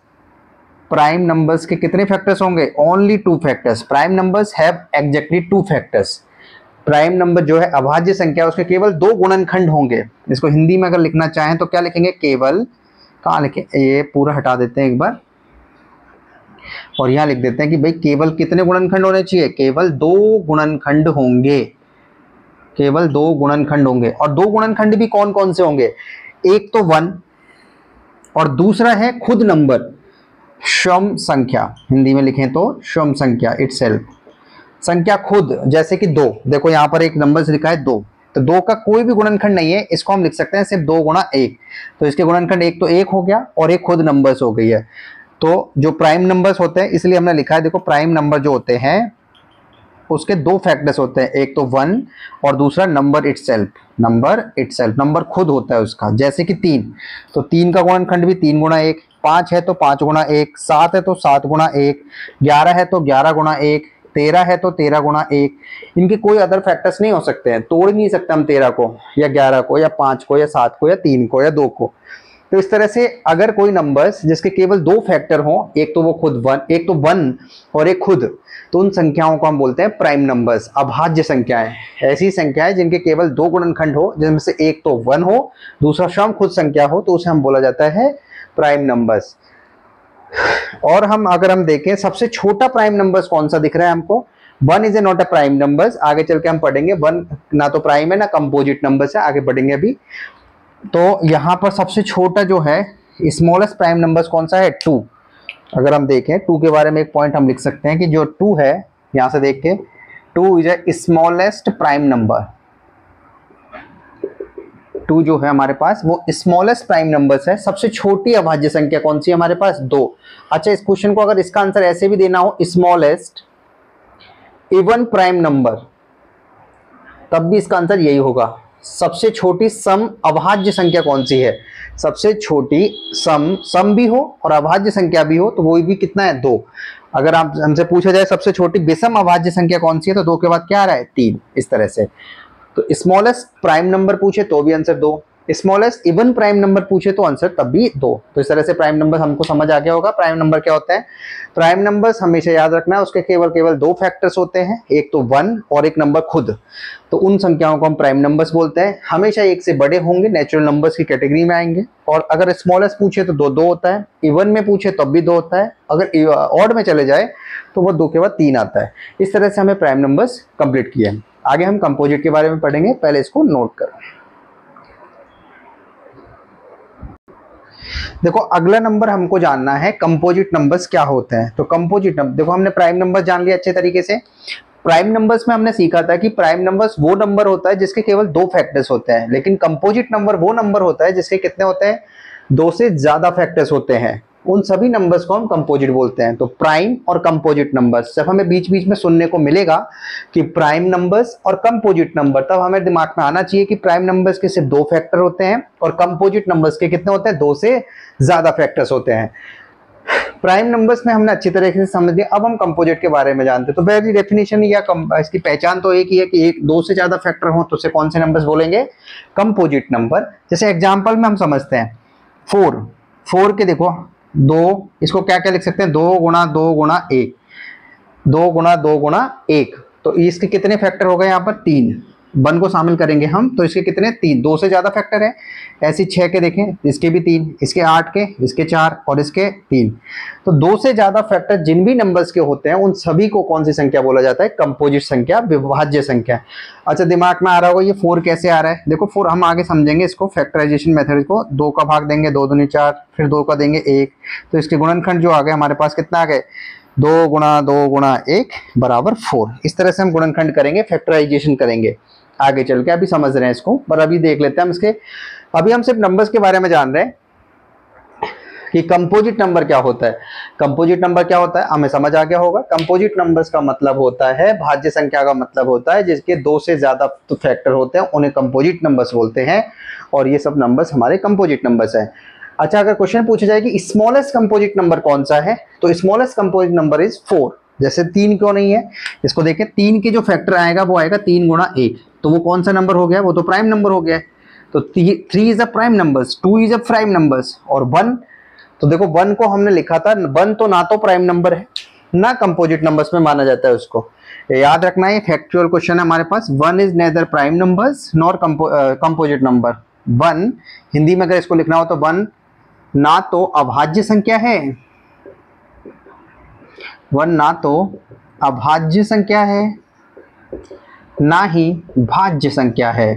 प्राइम नंबर्स के कितने फैक्टर्स होंगे? Only 2 factors. Prime numbers have exactly 2 factors. Prime number जो है अभाज्य संख्या, उसके केवल 2 गुणनखंड होंगे। इसको हिंदी में अगर लिखना चाहें तो क्या लिखेंगे? केवल, कहाँ लिखें, ये पूरा हटा देते हैं एक बार और यहाँ लिख देते हैं कि भाई केवल कितने गुणनखंड होने चाहिए? केवल 2 गुणनखंड होंगे, केवल 2 गुणनखंड होंगे। और 2 गुणनखंड भी कौन कौन से होंगे? एक तो 1 और दूसरा है खुद नंबर, सम संख्या। हिंदी में लिखें तो सम संख्या इटसेल्फ, संख्या खुद, जैसे कि 2। देखो यहाँ पर एक नंबर लिखा है 2, तो 2 का कोई भी गुणनखंड नहीं है, इसको हम लिख सकते हैं सिर्फ 2 गुणा 1। तो इसके गुणनखंड एक तो 1 हो गया और एक खुद नंबर्स हो गई है। तो जो प्राइम नंबर्स होते हैं, इसलिए हमने लिखा है, देखो प्राइम नंबर जो होते हैं उसके 2 फैक्टर्स होते हैं, एक तो 1 और दूसरा नंबर इटसेल्फ। नंबर खुद होता है उसका, जैसे कि 3, तो 3 का गुणनखंड भी 3 गुणा 1, 5 है तो 5 गुणा 1, 7 है तो 7 गुणा 1, 11 है तो 11 गुणा 1, 13 है तो 13 गुणा 1। इनके कोई अदर फैक्टर्स नहीं हो सकते हैं, तोड़ नहीं सकते हम 13 को या 11 को या 5 को या 7 को या 3 को या 2 को। तो इस तरह से अगर कोई नंबर्स जिसके केवल 2 फैक्टर हो, एक तो वो खुद 1, एक तो 1 और एक खुद, तो उन संख्याओं को हम बोलते हैं प्राइम नंबर्स, अभाज्य संख्याएं। ऐसी संख्याएं जिनके केवल 2 गुणनखंड हो, जिनमें से एक तो 1 हो, दूसरा स्वयं खुद संख्या हो, तो उसे हम बोला जाता है प्राइम नंबर्स। और अगर हम देखें सबसे छोटा प्राइम नंबर्स कौन सा दिख रहा है हमको, 1 is a not a prime numbers. आगे चल के हम पढ़ेंगे 1 ना तो प्राइम है ना कंपोजिट नंबर्स है, आगे बढ़ेंगे अभी। तो यहाँ पर सबसे छोटा जो है स्मॉलेस्ट प्राइम नंबर्स कौन सा है, 2। अगर हम देखें 2 के बारे में एक पॉइंट हम लिख सकते हैं कि जो 2 है, यहां से देख के 2 is a smallest prime number. 2 जो है हमारे पास वो स्मॉलेस्ट प्राइम नंबर्स है। सबसे छोटी अभाज्य संख्या कौन सी है हमारे पास, 2। अच्छा, इस क्वेश्चन को अगर इसका आंसर ऐसे भी देना हो, स्मॉलेस्ट इवन प्राइम नंबर, तब भी इसका आंसर यही होगा। सबसे छोटी सम अभाज्य संख्या कौन सी है, सबसे छोटी सम भी हो और अभाज्य संख्या भी हो, तो वो भी कितना है, 2। अगर आप हमसे पूछा जाए सबसे छोटी विषम अभाज्य संख्या कौन सी है, तो 2 के बाद क्या आ रहा है, 3। इस तरह से तो स्मॉलेस्ट प्राइम नंबर पूछे तो भी answer 2, smallest even prime number पूछे तो आंसर तब भी 2। तो इस तरह से प्राइम नंबर हमको समझ आ गया होगा प्राइम नंबर क्या होता है। प्राइम नंबर्स हमेशा याद रखना है, उसके केवल 2 फैक्टर्स होते हैं, एक तो 1 और एक नंबर खुद, तो उन संख्याओं को हम प्राइम नंबर्स बोलते हैं। हमेशा 1 से बड़े होंगे, नेचुरल नंबर्स की कैटेगरी में आएंगे। और अगर स्मॉलेस्ट पूछे तो 2 होता है, इवन में पूछे तब भी 2 होता है, अगर ऑड में चले जाए तो वो 2 के बाद 3 आता है। इस तरह से हमें प्राइम नंबर्स कंप्लीट किए हैं। आगे हम कंपोजिट के बारे में पढ़ेंगे, पहले इसको नोट करें। देखो अगला नंबर हमको जानना है कंपोजिट नंबर्स क्या होते हैं। तो कंपोजिट नंबर, देखो हमने प्राइम नंबर जान लिया अच्छे तरीके से। प्राइम नंबर्स में हमने सीखा था कि प्राइम नंबर्स वो नंबर होता है जिसके केवल 2 फैक्टर्स होते हैं, लेकिन कंपोजिट नंबर वो नंबर होता है जिसके कितने होते हैं, 2 से ज्यादा फैक्टर्स होते हैं। उन सभी नंबर्स को हम कंपोजिट बोलते हैं। तो प्राइम और कंपोजिट नंबर्स जब हमें बीच बीच में सुनने को मिलेगा कि प्राइम नंबर्स और कंपोजिट नंबर, तब हमें दिमाग में आना चाहिए कि प्राइम नंबर्स के सिर्फ 2 फैक्टर होते हैं और कंपोजिट नंबर्स के कितने होते हैं, 2 से ज्यादा फैक्टर्स होते हैं। प्राइम नंबर्स में हमने अच्छी तरीके से समझ लिया, अब हम कंपोजिट के बारे में जानते हैं। तो पहली डेफिनेशन या इसकी पहचान तो एक ही है कि 2 से ज्यादा फैक्टर हो तो उसे कौन से नंबर्स बोलेंगे, कंपोजिट नंबर। जैसे एग्जांपल में हम समझते हैं 4 के देखो 2, इसको क्या क्या लिख सकते हैं, 2 गुणा 2 गुणा 1, 2 गुणा 2 गुणा 1। तो इसके कितने फैक्टर हो गए यहाँ पर, 3। 1 को शामिल करेंगे हम तो इसके कितने, 3, 2 से ज्यादा फैक्टर है। ऐसे 6 के देखें, इसके भी 3, इसके 8 के, इसके 4 और इसके 3। तो 2 से ज्यादा फैक्टर जिन भी नंबर्स के होते हैं उन सभी को कौन सी संख्या बोला जाता है, कंपोजिट संख्या, विभाज्य संख्या। अच्छा, दिमाग में आ रहा होगा ये 4 कैसे आ रहा है। देखो 4 हम आगे समझेंगे, इसको फैक्टराइजेशन मेथड को 2 का भाग देंगे, 2 दूनी 4, फिर 2 का देंगे 1, तो इसके गुणनखंड जो आ गए हमारे पास कितना आ गए, 2 गुणा 2 गुणा 1 बराबर 4। इस तरह से हम गुणनखंड करेंगे, फैक्टराइजेशन करेंगे आगे चल के। अभी समझ रहे हैं इसको, पर अभी देख लेते हैं हम इसके। अभी हम सिर्फ नंबर्स के बारे में जान रहे हैं कि कंपोजिट नंबर क्या होता है। कंपोजिट नंबर क्या होता है हमें समझ आ गया होगा। कंपोजिट नंबर्स का मतलब होता है, भाज्य संख्या का मतलब होता है जिसके 2 से ज्यादा तो फैक्टर होते हैं, उन्हें कंपोजिट नंबर्स बोलते हैं। और ये सब नंबर्स हमारे कंपोजिट नंबर्स हैं। अच्छा, अगर क्वेश्चन पूछा जाए कि स्मॉलेस्ट कंपोजिट नंबर कौन सा है, तो स्मॉलेस्ट कंपोजिट नंबर इज 4। जैसे 3 क्यों नहीं है, इसको देखें, 3 के जो फैक्टर आएगा वो आएगा 3 गुणा 1, तो वो कौन सा नंबर हो गया, वो तो प्राइम नंबर हो गया है। तो 3 is a prime numbers, 2 is a prime numbers और 1, तो देखो 1 को हमने लिखा था, 1 तो ना तो प्राइम नंबर है ना कंपोजिट नंबर्स में माना जाता है उसको। याद रखना है, फैक्चुअल क्वेश्चन है हमारे पास। 1 is nether prime numbers nor composite number. 1 Hindi में अगर इसको लिखना हो तो 1 ना तो अभाज्य संख्या है, 1 ना तो अभाज्य संख्या है, ना ही भाज्य संख्या है।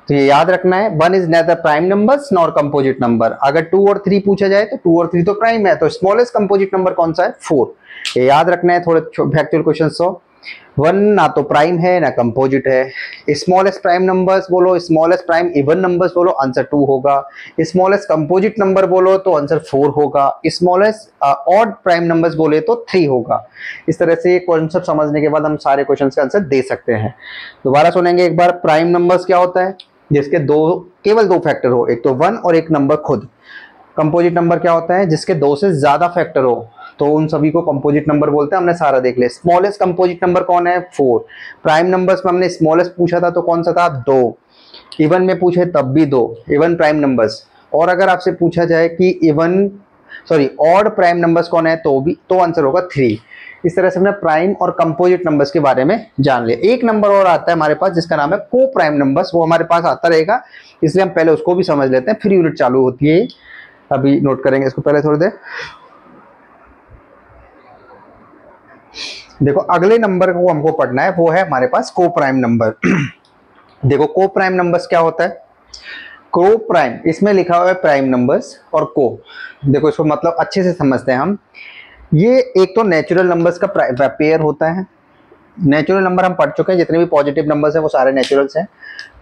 तो ये याद रखना है, 1 is nether prime numbers nor composite number. अगर 2 और 3 पूछा जाए तो 2 और 3 तो प्राइम है, तो स्मॉलेस्ट कंपोजिट नंबर कौन सा है, 4। ये याद रखना है थोड़े फैक्चुअल क्वेश्चन। वन ना तो प्राइम है ना कंपोजिट है। स्मॉलेस्ट प्राइम नंबर्स बोलो, स्मॉलेस्ट प्राइम इवन नंबर्स बोलो, आंसर 2 होगा। स्मॉलेस्ट कंपोजिट नंबर बोलो तो आंसर 4 होगा। स्मॉलेस्ट ऑड प्राइम नंबर्स बोले तो 3 होगा। इस तरह से कॉन्सेप्ट समझने के बाद हम सारे क्वेश्चंस का आंसर दे सकते हैं। दोबारा सुनेंगे एक बार। प्राइम नंबर्स क्या होता है? जिसके केवल दो फैक्टर हो, एक तो 1 और एक नंबर खुद। कंपोजिट नंबर क्या होता है? जिसके 2 से ज्यादा फैक्टर हो, तो उन सभी को कंपोजिट नंबर बोलते हैं। हमने सारा देख लिया। स्मॉलेस्ट कंपोजिट नंबर कौन है? 4। प्राइम नंबर्स में हमने स्मॉलेस्ट पूछा था तो कौन सा था? 2। इवन में पूछे तब भी 2, इवन प्राइम नंबर्स। और अगर आपसे पूछा जाए कि ऑड प्राइम नंबर्स कौन है, तो आंसर होगा 3। इस तरह से हमने प्राइम और कंपोजिट नंबर्स के बारे में जान लिया। एक नंबर और आता है हमारे पास जिसका नाम है को प्राइम नंबर्स, वो हमारे पास आता रहेगा, इसलिए हम पहले उसको भी समझ लेते हैं, फिर यूनिट चालू होती है। अभी नोट करेंगे इसको पहले थोड़ी देर। देखो अगले नंबर को हमको पढ़ना है, वो है हमारे पास को प्राइम नंबर। देखो को प्राइम नंबर्स क्या होता है? को प्राइम, इसमें लिखा हुआ है प्राइम नंबर्स और को। देखो इसको मतलब अच्छे से समझते हैं हम। ये एक तो नेचुरल नंबर्स का पेयर होता है। नेचुरल नंबर हम पढ़ चुके हैं, जितने भी पॉजिटिव नंबर्स हैं वो सारे नेचुरल्स हैं,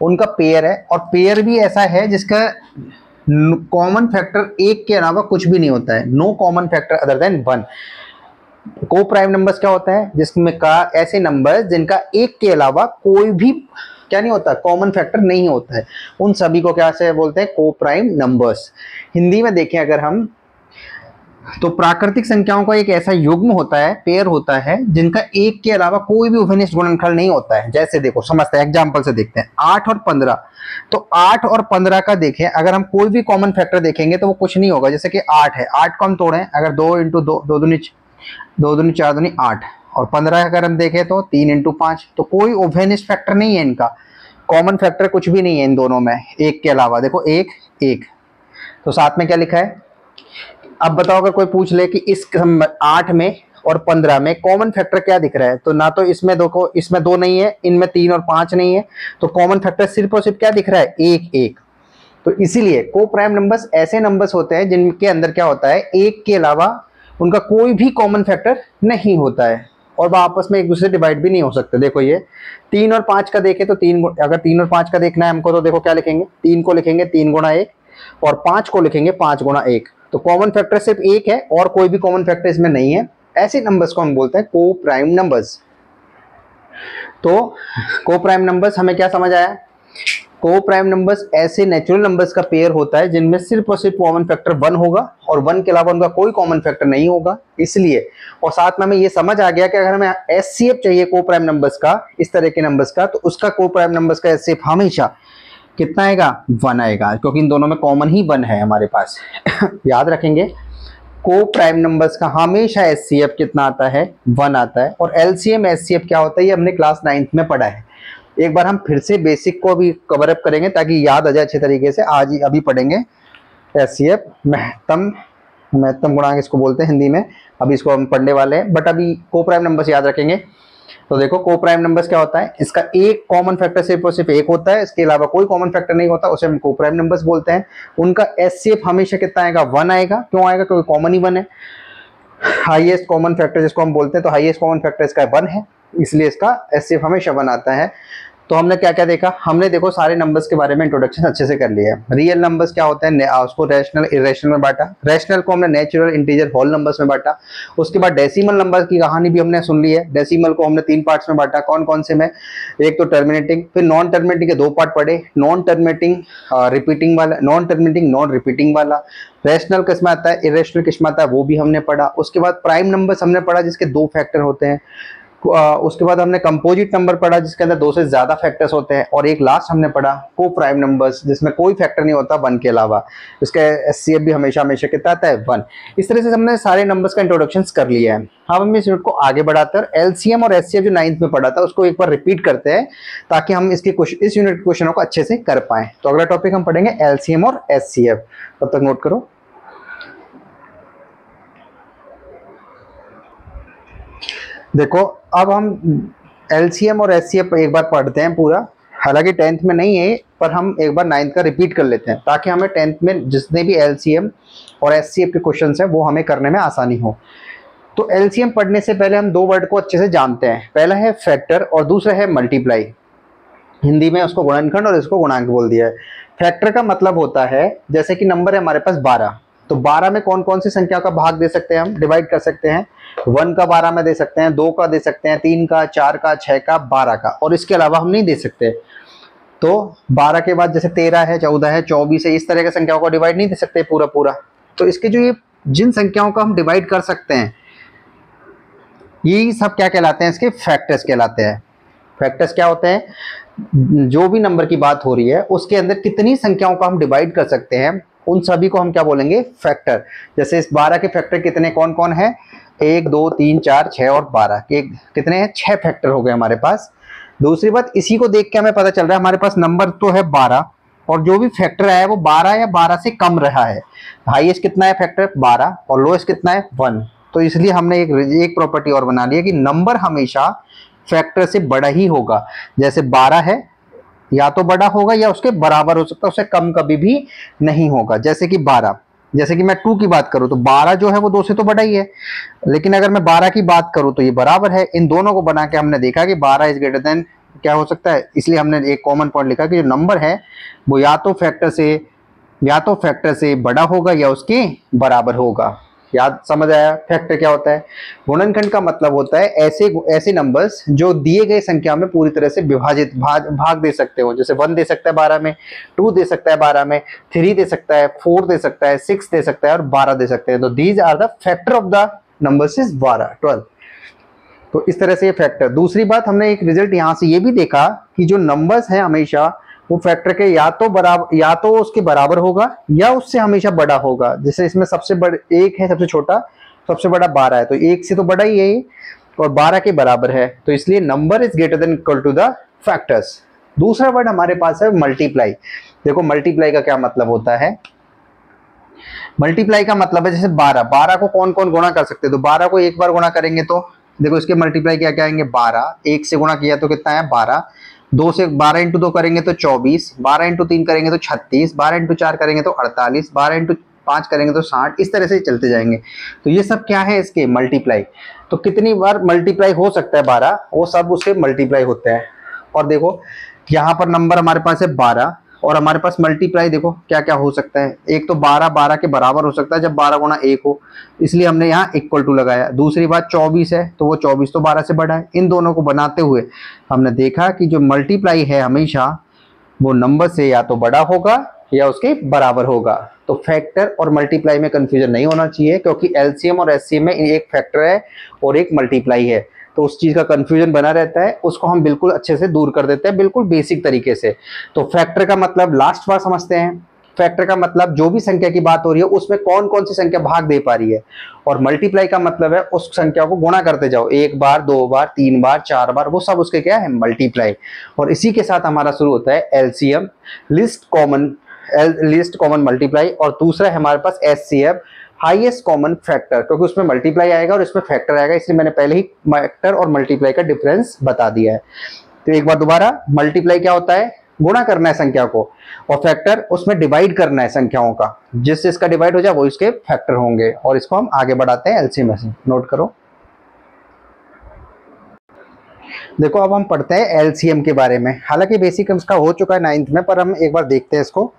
उनका पेयर है। और पेयर भी ऐसा है जिसका कॉमन फैक्टर 1 के अलावा कुछ भी नहीं होता है। No common factor other than 1। को प्राइम नंबर्स क्या होता है? जिसमें का ऐसे नंबर जिनका 1 के अलावा कोई भी क्या नहीं होता, कॉमन फैक्टर नहीं होता है, उन सभी को क्या से बोलते हैं? को प्राइम नंबर्स। हिंदी में देखें अगर हम, तो प्राकृतिक संख्याओं का एक ऐसा युग्म होता है, पेयर होता है, जिनका 1 के अलावा कोई भी उभयनिष्ठ गुणनफल नहीं होता है। जैसे देखो समझते हैं, एग्जांपल से देखते हैं। 8 और 15, तो 8 और 15 का देखें, अगर हम कोई भी कॉमन फैक्टर देखेंगे तो वो कुछ नहीं होगा। जैसे कि 8 है, 8 को हम तोड़ें, अगर 2 इंटू 2, 2 दूनी 4 दूनी 8, और 15 अगर हम देखें तो 3 इंटू 5, तो कोई उभयनिष्ठ फैक्टर नहीं है, इनका कॉमन फैक्टर कुछ भी नहीं है इन दोनों में 1 के अलावा। देखो 1 1, तो साथ में क्या लिखा है? अब बताओ अगर कोई पूछ ले कि इस 8 में और 15 में कॉमन फैक्टर क्या दिख रहा है, तो ना तो इसमें इसमें 2 नहीं है, इनमें 3 और 5 नहीं है, तो कॉमन फैक्टर सिर्फ और सिर्फ क्या दिख रहा है? 1 1। तो इसीलिए को प्राइम नंबर्स ऐसे नंबर्स होते हैं जिनके अंदर क्या होता है? 1 के अलावा उनका कोई भी कॉमन फैक्टर नहीं होता है, और वह आपस में एक दूसरे से डिवाइड भी नहीं हो सकते। देखो ये 3 और 5 का देखें तो अगर 3 और 5 का देखना है हमको, तो देखो क्या लिखेंगे? 3 को लिखेंगे 3 गुणा 1, और 5 को लिखेंगे 5 गुणा 1। तो कॉमन फैक्टर सिर्फ 1 है और कोई भी कॉमन फैक्टर इसमें नहीं है। ऐसे नंबर्स को हम बोलते हैं को प्राइम नंबर्स। तो को प्राइम नंबर्स हमें क्या समझ आया? को प्राइम नंबर्स ऐसे नेचुरल नंबर्स का पेयर होता है जिनमें सिर्फ और सिर्फ कॉमन फैक्टर 1 होगा, और 1 के अलावा उनका कोई कॉमन फैक्टर नहीं होगा। इसलिए, और साथ में हमें ये समझ आ गया कि अगर हमें एचसीएफ चाहिए को प्राइम नंबर्स का, इस तरह के नंबर्स का, तो उसका को प्राइम नंबर्स का एचसीएफ हमेशा कितना आएगा? 1 आएगा, क्योंकि इन दोनों में कॉमन ही 1 है हमारे पास। याद रखेंगे, को प्राइम नंबर्स का हमेशा एचसीएफ कितना आता है? 1 आता है। और एलसीएम एचसीएफ क्या होता है, ये हमने क्लास 9th में पढ़ा है। एक बार हम फिर से बेसिक को भी कवर अप करेंगे ताकि याद आ जाए अच्छे तरीके से। आज ही अभी पढ़ेंगे एचसीएफ, महत्तम गुणांक इसको बोलते हैं हिंदी में। अभी इसको हम पढ़ने वाले हैं, बट अभी को प्राइम नंबर्स याद रखेंगे। तो देखो को प्राइम नंबर्स क्या होता है? इसका एक कॉमन फैक्टर सिर्फ और सिर्फ 1 होता है, इसके अलावा कोई कॉमन फैक्टर नहीं होता, उसे हम को प्राइम नंबर्स बोलते हैं। उनका एचसीएफ हमेशा कितना आएगा? 1 आएगा। क्यों आएगा? क्योंकि कॉमन ही 1 है। हाईएस्ट कॉमन फैक्टर जिसको हम बोलते हैं, तो हाईएस्ट कॉमन फैक्टर इसका 1 है, इसलिए इसका एचसीएफ हमेशा 1 आता है। तो हमने क्या क्या देखा? हमने देखो सारे नंबर्स के बारे में इंट्रोडक्शन अच्छे से कर लिया है। रियल नंबर्स क्या होते हैं, उसको रैशनल इरेशनल में बांटा। रैशनल को हमने नेचुरल इंटीजर होल नंबर्स में बांटा। उसके बाद डेसिमल नंबर की कहानी भी हमने सुन ली है। डेसिमल को हमने 3 पार्ट्स में बांटा। कौन कौन से में? एक तो टर्मिनेटिंग, फिर नॉन टर्मिनेटिंग के 2 पार्ट पढ़े, नॉन टर्मिनेटिंग रिपीटिंग वाला, नॉन टर्मिनेटिंग नॉन रिपीटिंग वाला। रैशनल किसमें आता है, इरेशनल किसमें आता है, वो भी हमने पढ़ा। उसके बाद प्राइम नंबर्स हमने पढ़ा जिसके 2 फैक्टर होते हैं। उसके बाद हमने कंपोजिट नंबर पढ़ा जिसके अंदर 2 से ज्यादा फैक्टर्स होते हैं। और एक लास्ट हमने पढ़ा को प्राइम नंबर्स जिसमें कोई फैक्टर नहीं होता 1 के अलावा, इसका एचसीएफ भी हमेशा हमेशा कितना आता है? 1। इस तरह से हमने सारे नंबर्स का इंट्रोडक्शन कर लिया है। अब हम इस यूनिट को आगे बढ़ाते हैं, एलसीएम और एचसीएफ जो 9th में पढ़ा था उसको एक बार रिपीट करते हैं ताकि हम इस यूनिट के क्वेश्चनों को अच्छे से कर पाए। तो अगला टॉपिक हम पढ़ेंगे एलसीएम और एचसीएफ। तब तक नोट करो। देखो अब हम एलसीएम और एचसीएफ एक बार पढ़ते हैं पूरा। हालांकि 10th में नहीं है, पर हम एक बार 9th का रिपीट कर लेते हैं ताकि हमें 10th में जितने भी एलसीएम और एचसीएफ के क्वेश्चंस हैं वो हमें करने में आसानी हो। तो एलसीएम पढ़ने से पहले हम दो वर्ड को अच्छे से जानते हैं, पहला है फैक्टर और दूसरा है मल्टीप्लाई। हिंदी में उसको गुणनखंड और इसको गुणांक बोल दिया है। फैक्टर का मतलब होता है जैसे कि नंबर है हमारे पास 12, तो 12 में कौन कौन सी संख्या का भाग दे सकते हैं, हम डिवाइड कर सकते हैं। 1 का 12 में दे सकते हैं, 2 का दे सकते हैं, 3 का, 4 का, 6 का, 12 का, और इसके अलावा हम नहीं दे सकते। तो 12 के बाद जैसे 13 है, 14 है, 24 है, इस तरह की संख्याओं को डिवाइड नहीं दे सकते पूरा पूरा। तो इसके जो ये जिन संख्याओं का हम डिवाइड कर सकते हैं यही सब क्या कहलाते हैं, इसके फैक्टर्स कहलाते हैं। फैक्टर्स क्या होते हैं, जो भी नंबर की बात हो रही है उसके अंदर कितनी संख्याओं का हम डिवाइड कर सकते हैं उन सभी को हम क्या बोलेंगे, फैक्टर। जैसे इस 12 के फैक्टर कितने कौन कौन है, 1 2 3 4 6 और 12 के कितने हैं, 6 फैक्टर हो गए हमारे पास। दूसरी बात, इसी को देख के हमें पता चल रहा है हमारे पास नंबर तो है 12 और जो भी फैक्टर आया है वो 12 या 12 से कम रहा है। हाईएस्ट कितना है फैक्टर 12 और लोएस्ट कितना है 1। तो इसलिए हमने एक प्रॉपर्टी और बना लिया कि नंबर हमेशा फैक्टर से बड़ा ही होगा। जैसे 12 है या तो बड़ा होगा या उसके बराबर हो सकता है, उससे कम कभी भी नहीं होगा। जैसे कि 12, जैसे कि मैं 2 की बात करूं तो 12 जो है वो 2 से तो बड़ा ही है, लेकिन अगर मैं 12 की बात करूं तो ये बराबर है। इन दोनों को बना के हमने देखा कि 12 इज ग्रेटर देन क्या हो सकता है, इसलिए हमने एक कॉमन पॉइंट लिखा कि जो नंबर है वो या तो फैक्टर से बड़ा होगा या उसके बराबर होगा। याद समझ आया। फैक्टर क्या होता है, गुणनखंड का मतलब होता है ऐसे नंबर्स जो दिए गए संख्या में पूरी तरह से विभाजित भाग दे सकते हो। जैसे 1 दे सकता है 12 में, 2 दे सकता है 12 में, 3 दे सकता है, 4 दे सकता है, 6 दे सकता है और 12 दे सकते हैं। तो these are the factor of the numbers is 12 12। तो इस तरह से ये फैक्टर। दूसरी बात, हमने एक रिजल्ट यहाँ से ये भी देखा कि जो नंबर्स हैं हमेशा वो फैक्टर के या तो उसके बराबर होगा या उससे हमेशा बड़ा होगा। जैसे इसमें सबसे बड़ा 1 है, सबसे छोटा, सबसे बड़ा 12 है, तो 1 से तो बड़ा ही है ये और 12 के बराबर है, तो इसलिए number is greater than equal to the factors. दूसरा वर्ड हमारे पास है मल्टीप्लाई। देखो मल्टीप्लाई का क्या मतलब होता है, मल्टीप्लाई का मतलब है जैसे 12 को कौन कौन गुणा कर सकते हैं, तो 12 को एक बार गुणा करेंगे तो देखो इसके मल्टीप्लाई क्या क्या आएंगे, 12, 1 से गुणा किया तो कितना है 12, 2 से 12 इंटू 2 करेंगे तो 24, 12 इंटू 3 करेंगे तो 36, 12 इंटू 4 करेंगे तो 48, 12 इंटू 5 करेंगे तो 60, इस तरह से चलते जाएंगे। तो ये सब क्या है, इसके मल्टीप्लाई। तो कितनी बार मल्टीप्लाई हो सकता है 12, वो सब उससे मल्टीप्लाई होते हैं। और देखो यहाँ पर नंबर हमारे पास है 12 और हमारे पास मल्टीप्लाई देखो क्या क्या हो सकता है। एक तो 12 के बराबर हो सकता है जब 12 गुणा 1 हो, इसलिए हमने यहाँ इक्वल टू लगाया। दूसरी बात 24 है तो वो 24 तो 12 से बड़ा है। इन दोनों को बनाते हुए हमने देखा कि जो मल्टीप्लाई है हमेशा वो नंबर से या तो बड़ा होगा या उसके बराबर होगा। तो फैक्टर और मल्टीप्लाई में कंफ्यूजन नहीं होना चाहिए, क्योंकि एलसीएम और एचसीएम में एक फैक्टर है और एक मल्टीप्लाई है, तो उस चीज का कंफ्यूजन बना रहता है, उसको हम बिल्कुल अच्छे से दूर कर देते हैं, बिल्कुल बेसिक तरीके से। तो फैक्टर का मतलब लास्ट बार समझते हैं। फैक्टर का मतलब जो भी संख्या की बात हो रही है उसमें कौन कौन सी संख्या भाग दे पा रही है, और मल्टीप्लाई का मतलब है उस संख्या को गुणा करते जाओ, 1 बार, 2 बार, 3 बार, 4 बार, वो सब उसके क्या है, मल्टीप्लाई। और इसी के साथ हमारा शुरू होता है एलसीएम, लिस्ट कॉमन मल्टीप्लाई, और दूसरा है हमारे पास एचसीएफ, हाईएस्ट कॉमन फैक्टर, क्योंकि उसमें मल्टीप्लाई आएगा और इसमें फैक्टर आएगा, इसलिए मैंने पहले ही फैक्टर और मल्टीप्लाई का डिफरेंस बता दिया है। तो एक बार दोबारा, मल्टीप्लाई क्या होता है, गुणा करना है संख्या को, और फैक्टर उसमें डिवाइड करना है संख्याओं का, जिससे इसका डिवाइड हो जाए वो इसके फैक्टर होंगे। और इसको हम आगे बढ़ाते हैं एलसीएम से, नोट करो। देखो अब हम पढ़ते हैं एलसीएम के बारे में। हालांकि बेसिक इसका हो चुका है 9th में, पर हम एक बार देखते हैं इसको।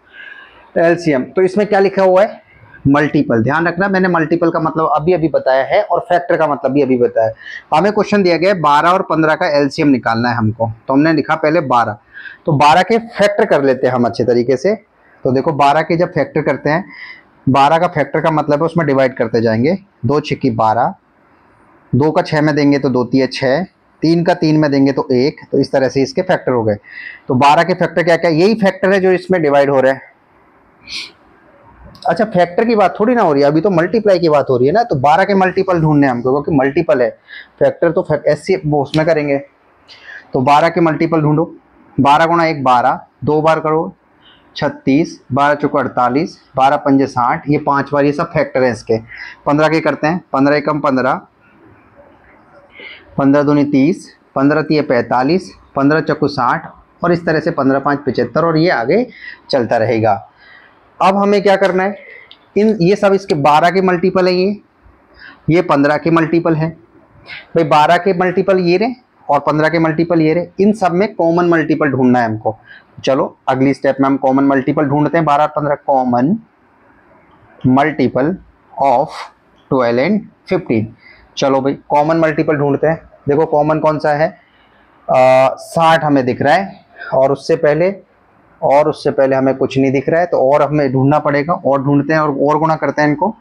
एलसीएम तो इसमें क्या लिखा हुआ है, मल्टीपल। ध्यान रखना, मैंने मल्टीपल का मतलब अभी अभी बताया है और फैक्टर का मतलब भी अभी बताया। हमें क्वेश्चन दिया गया है 12 और 15 का एलसीएम निकालना है हमको, तो हमने लिखा पहले 12, तो 12 के फैक्टर कर लेते हैं हम अच्छे तरीके से। तो देखो 12 के जब फैक्टर करते हैं, 12 का फैक्टर का मतलब है उसमें डिवाइड करते जाएंगे, 2 6 12, 2 का 6 में देंगे तो 2 3 6, 3 का 3 में देंगे तो 1, तो इस तरह से इसके फैक्टर हो गए। तो 12 के फैक्टर क्या क्या, यही फैक्टर है जो इसमें डिवाइड हो रहे हैं। अच्छा फैक्टर की बात थोड़ी ना हो रही है, अभी तो मल्टीप्लाई की बात हो रही है ना। तो 12 के मल्टीपल ढूंढने हमको, क्योंकि मल्टीपल है, फैक्टर तो ऐसे वो उसमें करेंगे। तो 12 के मल्टीपल ढूंढो, 12 गुणा 1 12, 2 बार करो 36, 12 चौका 48, 12 पंजे 60, ये 5 बार, ये सब फैक्टर है इसके। 15 के करते हैं, 15 एकम 15, 15 दूनी 30, 15 तिये 45, 15 चक्कू 60, और इस तरह से 15 5 75, और ये आगे चलता रहेगा। अब हमें क्या करना है, ये सब इसके 12 के मल्टीपल है, ये 15 के मल्टीपल है भाई, 12 के मल्टीपल ये रहे और 15 के मल्टीपल ये रहे, इन सब में कॉमन मल्टीपल ढूंढना है हमको। चलो अगली स्टेप में हम कॉमन मल्टीपल ढूंढते हैं। 12 और 15 कॉमन मल्टीपल ऑफ 12 एंड 15। चलो भाई कॉमन मल्टीपल ढूंढते हैं। देखो कॉमन कौन सा है, 60 हमें दिख रहा है और उससे पहले हमें कुछ नहीं दिख रहा है, तो और हमें ढूंढना पड़ेगा। और ढूंढते हैं और गुणा करते हैं इनको।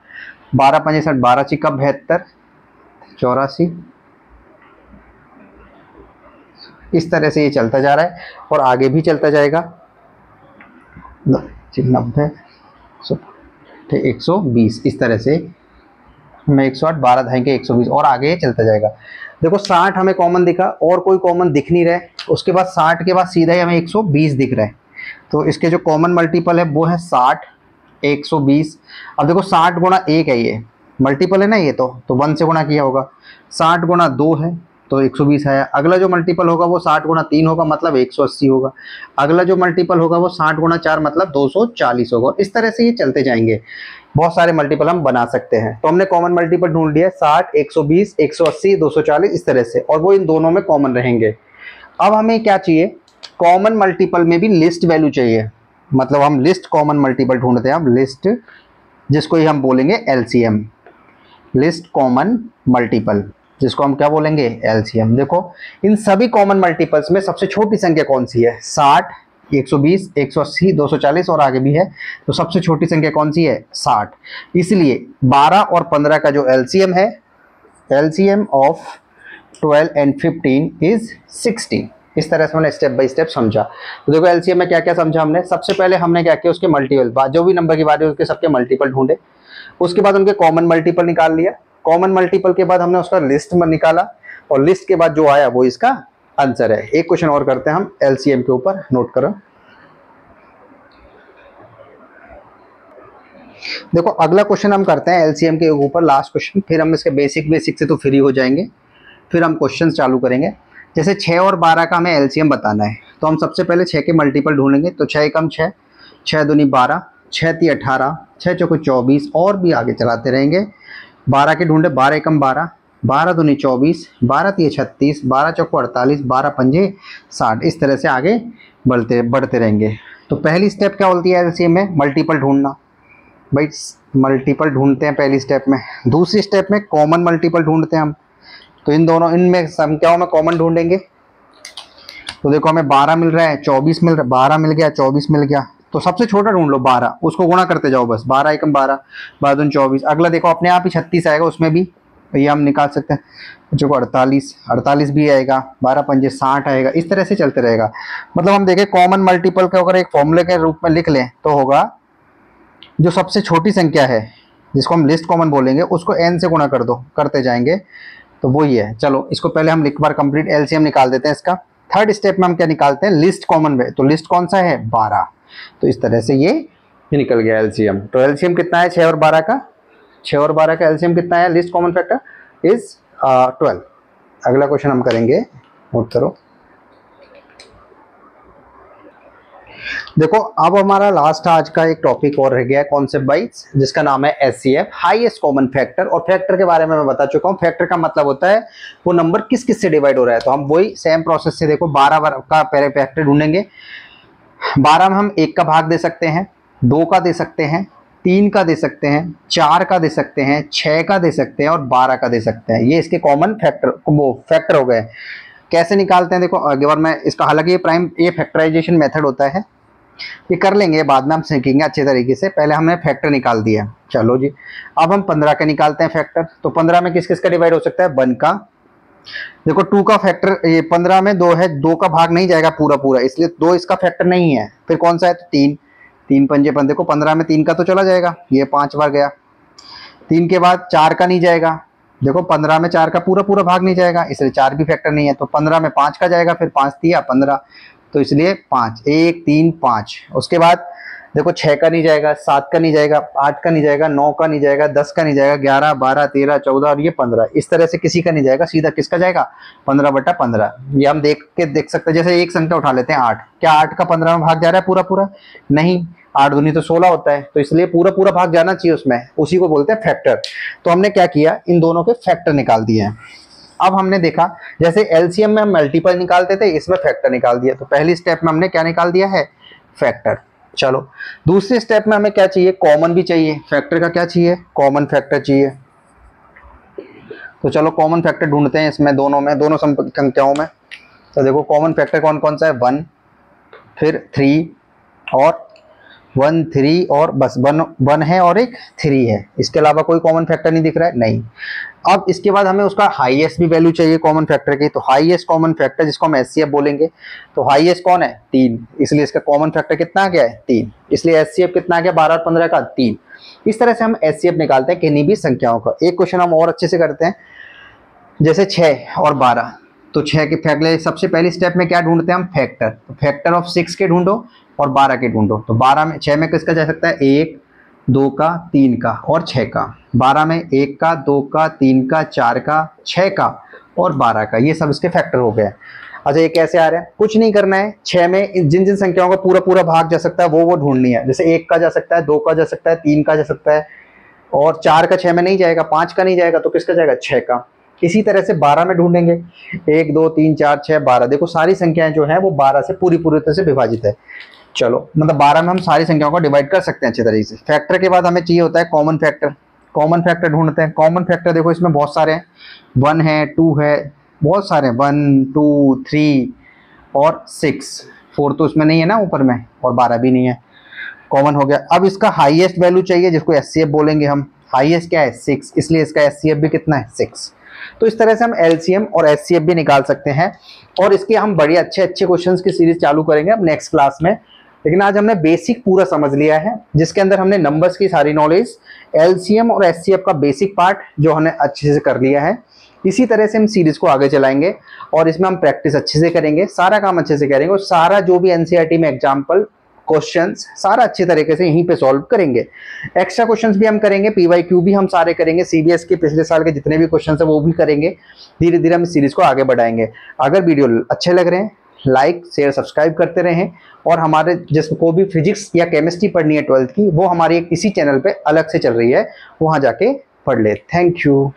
12 पंजे 60, 12 छिक्का 72, 84। इस तरह से ये चलता जा रहा है और आगे भी चलता जाएगा। 90 120, इस तरह से मैं 108, 12 धाएंगे 120 और आगे चलता जाएगा। देखो 60 हमें कॉमन दिखा और कोई कॉमन दिख नहीं रहा है, उसके बाद 60 के बाद सीधा ही हमें 120 दिख रहा है, तो इसके जो कॉमन मल्टीपल है वो है 60 120। अब देखो 60 गुणा 1 है, ये मल्टीपल है ना, ये तो 1 से गुणा किया होगा। 60 गुणा 2 है तो 120 आया। अगला जो मल्टीपल होगा वो 60 गुणा 3 होगा, मतलब 180 होगा। अगला जो मल्टीपल होगा वो 60 गुणा 4 मतलब 240 होगा। इस तरह से ये चलते जाएंगे, बहुत सारे मल्टीपल हम बना सकते हैं। तो हमने कॉमन मल्टीपल ढूंढ लिया 60 120 180 240 इस तरह से, और वो इन दोनों में कॉमन रहेंगे। अब हमें क्या चाहिए, कॉमन मल्टीपल में भी लिस्ट वैल्यू चाहिए, मतलब हम लिस्ट कॉमन मल्टीपल ढूंढते हैं। हम लिस्ट, जिसको ही हम बोलेंगे एलसीएम, लिस्ट कॉमन मल्टीपल, जिसको हम क्या बोलेंगे एलसीएम। देखो इन सभी कॉमन मल्टीपल्स में सबसे छोटी संख्या कौन सी है, 60 120 180 240 और आगे भी है, तो सबसे छोटी संख्या कौन सी है 60। इसलिए 12 और 15 का जो एलसीएम है, एलसीएम ऑफ 12 एंड 15 इज 60। इस तरह से हमने स्टेप बाय स्टेप समझा। तो देखो एलसीएम में क्या क्या समझा हमने। सबसे पहले हमने क्या किया, उसके मल्टीपल, जो भी नंबर की बात है उसके सबके मल्टीपल ढूंढे, उसके बाद उनके कॉमन मल्टीपल निकाल लिया। कॉमन मल्टीपल के बाद हमने उसका लिस्ट में निकाला और लिस्ट के बाद जो आया वो इसका आंसर है। एक क्वेश्चन और करते हैं हम एलसीएम के ऊपर, नोट करो। देखो अगला क्वेश्चन हम करते हैं एलसीएम के ऊपर, लास्ट क्वेश्चन, फिर हम इसके बेसिक से तो फ्री हो जाएंगे, फिर हम क्वेश्चन चालू करेंगे। जैसे 6 और 12 का हमें एलसीएम बताना है, तो हम सबसे पहले 6 के मल्टीपल ढूंढेंगे। तो 6 एकम 6, 6 दूनी 12, 6 ती 18, 6 चौको 24 और भी आगे चलाते रहेंगे। 12 के ढूंढे, 12 एकम 12, 12 दूनी 24, 12 ती 36, 12 चौको 48, 12 पंजे 60। इस तरह से आगे बढ़ते रहेंगे। तो पहली स्टेप क्या होती है एलसीएम में, मल्टीपल ढूंढना। भाई मल्टीपल ढूंढते हैं पहली स्टेप में। दूसरी स्टेप में कॉमन मल्टीपल ढूंढते हैं हम। तो इनमें संख्याओं में कॉमन ढूंढेंगे। तो देखो हमें 12 मिल रहा है, 24 मिल रहा है, 12 मिल गया, 24 मिल गया, तो सबसे छोटा ढूंढ लो 12, उसको गुणा करते जाओ बस। 12 एकम 12, 12 दूनी 24। अगला देखो अपने आप ही 36 आएगा, उसमें भी ये हम निकाल सकते हैं। जो 48 भी आएगा, 12 पंजे 60 आएगा। इस तरह से चलते रहेगा। मतलब हम देखें कॉमन मल्टीपल को अगर एक फॉर्मूले के रूप में लिख लें तो होगा, जो सबसे छोटी संख्या है जिसको हम लिस्ट कॉमन बोलेंगे उसको n से गुणा कर दो, करते जाएंगे, तो वही है। चलो इसको पहले हम एक बार कंप्लीट एलसीएम निकाल देते हैं इसका। थर्ड स्टेप में हम क्या निकालते हैं, लिस्ट कॉमन में। तो लिस्ट कौन सा है 12, तो इस तरह से ये निकल गया एलसीएम। तो एलसीएम कितना है 6 और 12 का, 6 और 12 का एलसीएम कितना है, लिस्ट कॉमन फैक्टर इज 12। अगला क्वेश्चन हम करेंगे, नोट करो। देखो अब हमारा लास्ट आज का एक टॉपिक और रह गया है कॉन्सेप्ट वाइज, जिसका नाम है एचसीएफ, हाईएस्ट कॉमन फैक्टर। और फैक्टर के बारे में मैं बता चुका हूं। फैक्टर का मतलब होता है वो नंबर किस किस से डिवाइड हो रहा है। तो हम वही सेम प्रोसेस से देखो 12 का पहले फैक्टर ढूंढेंगे। 12 में हम 1 का भाग दे सकते हैं, 2 का दे सकते हैं, 3 का दे सकते हैं, 4 का दे सकते हैं, 6 का दे सकते हैं और 12 का दे सकते हैं। ये इसके कॉमन फैक्टर हो गए। कैसे निकालते हैं देखो अगली बार मैं इसका, हालांकि ये फैक्टराइजेशन मेथड होता है, ये कर लेंगे बाद में, हम सीखेंगे अच्छे तरीके से। पहले हमने फैक्टर निकाल दिया। चलो जी अब हम 15 का निकालते हैं फैक्टर। तो 15 में किस किस का डिवाइड हो सकता है, 1 का। देखो 2 का फैक्टर, ये 15 में 2 है, 2 का भाग नहीं जाएगा पूरा पूरा, इसलिए 2 इसका फैक्टर नहीं है। फिर कौन सा है, तो 3, 3 पंजे 15। देखो 15 में 3 का तो चला जाएगा, ये 5 बार गया। 3 के बाद 4 का नहीं जाएगा। देखो 15 में 4 का पूरा पूरा भाग नहीं जाएगा, इसलिए 4 भी फैक्टर नहीं है। तो 15 में 5 का जाएगा, फिर 5 दिया 15, तो इसलिए 5, 1 3 5। उसके बाद देखो 6 का नहीं जाएगा, 7 का नहीं जाएगा, 8 का नहीं जाएगा, 9 का नहीं जाएगा, 10 का नहीं जाएगा, 11 12 13 14 और ये 15। इस तरह से किसी का नहीं जाएगा, सीधा किसका जाएगा 15/15। ये हम देख सकते हैं। जैसे एक संख्या उठा लेते हैं 8, क्या 8 का 15 में भाग जा रहा है पूरा पूरा, नहीं। 8 दूनी तो 16 होता है, तो इसलिए पूरा पूरा भाग जाना चाहिए उसमें, उसी को बोलते हैं फैक्टर। तो हमने क्या किया, इन दोनों के फैक्टर निकाल दिए हैं। अब हमने देखा जैसे एलसीएम में हम मल्टीपल निकालते थे, इसमें फैक्टर निकाल दिया। तो पहली स्टेप में हमने क्या निकाल दिया है, फैक्टर। चलो दूसरे स्टेप में हमें क्या चाहिए, कॉमन भी चाहिए। फैक्टर का क्या चाहिए, कॉमन फैक्टर चाहिए। तो चलो कॉमन फैक्टर ढूंढते हैं इसमें, दोनों संख्याओं में। तो देखो कॉमन फैक्टर कौन कौन सा है, 1, फिर 3 और 1 3 और बस 1 है और एक 3 है। इसके अलावा कोई कॉमन फैक्टर नहीं दिख रहा है, नहीं। अब इसके बाद हमें उसका हाईएस्ट भी वैल्यू चाहिए कॉमन फैक्टर की। तो हाईएस्ट कॉमन फैक्टर जिसको हम एचसीएफ बोलेंगे, तो हाईएस्ट कौन है, 3, इसलिए इसका कॉमन फैक्टर कितना आ गया है, 3। इसलिए एचसीएफ कितना आ गया, 12 और 15 का 3। इस तरह से हम एचसीएफ निकालते हैं किन्हीं भी संख्याओं का। एक क्वेश्चन हम और अच्छे से करते हैं, जैसे 6 और 12। तो 6 के फैक्टर, सबसे पहली स्टेप में क्या ढूंढते हैं हम, फैक्टर। तो फैक्टर ऑफ 6 के ढूंढो और 12 के ढूंढो। तो 6 में किसका जा सकता है, 1, 2 का, 3 का और 6 का। 12 में 1 का, 2 का, 3 का, 4 का, 6 का और 12 का, ये सब इसके फैक्टर हो गए। अच्छा ये कैसे आ रहे हैं, कुछ नहीं करना है। 6 में जिन जिन संख्याओं का पूरा पूरा भाग जा सकता है वो ढूंढनी है। जैसे 1 का जा सकता है, 2 का जा सकता है, 3 का जा सकता है और 4 का 6 में नहीं जाएगा, 5 का नहीं जाएगा, तो किसका जाएगा, 6 का। इसी तरह से 12 में ढूंढेंगे, 1 2 3 4 6 12। देखो सारी संख्याएं जो है वो 12 से पूरी तरह से विभाजित है। चलो मतलब 12 में हम सारी संख्याओं को डिवाइड कर सकते हैं अच्छे तरीके से। फैक्टर के बाद हमें चाहिए होता है कॉमन फैक्टर। कॉमन फैक्टर ढूंढते हैं। कॉमन फैक्टर देखो इसमें बहुत सारे हैं, 1 है, 2 है, बहुत सारे, 1 2 3 और 6, 4 तो उसमें नहीं है ना ऊपर में, और 12 भी नहीं है, कॉमन हो गया। अब इसका हाईएस्ट वैल्यू चाहिए जिसको एचसीएफ बोलेंगे हम। हाईएस्ट क्या है, 6, इसलिए इसका एचसीएफ भी कितना है, 6। तो इस तरह से हम एलसीएम और एचसीएफ भी निकाल सकते हैं, और इसके हम बड़े अच्छे क्वेश्चंस की सीरीज चालू करेंगे अब नेक्स्ट क्लास में। लेकिन आज हमने बेसिक पूरा समझ लिया है, जिसके अंदर हमने नंबर्स की सारी नॉलेज, एलसीएम और एचसीएफ का बेसिक पार्ट जो हमने अच्छे से कर लिया है। इसी तरह से हम सीरीज को आगे चलाएंगे और इसमें हम प्रैक्टिस अच्छे से करेंगे, सारा काम अच्छे से करेंगे, और सारा जो भी एनसीईआरटी में एग्जाम्पल क्वेश्चंस सारा अच्छे तरीके से यहीं पे सॉल्व करेंगे। एक्स्ट्रा क्वेश्चंस भी हम करेंगे, पीवाईक्यू भी हम सारे करेंगे, सीबीएस के पिछले साल के जितने भी क्वेश्चंस है वो भी करेंगे। धीरे धीरे हम इस सीरीज को आगे बढ़ाएंगे। अगर वीडियो अच्छे लग रहे हैं, लाइक शेयर सब्सक्राइब करते रहें, और हमारे जिसको भी फिजिक्स या केमिस्ट्री पढ़नी है 12th की, वो हमारी इसी चैनल पे अलग से चल रही है, वहां जाके पढ़ ले। Thank you.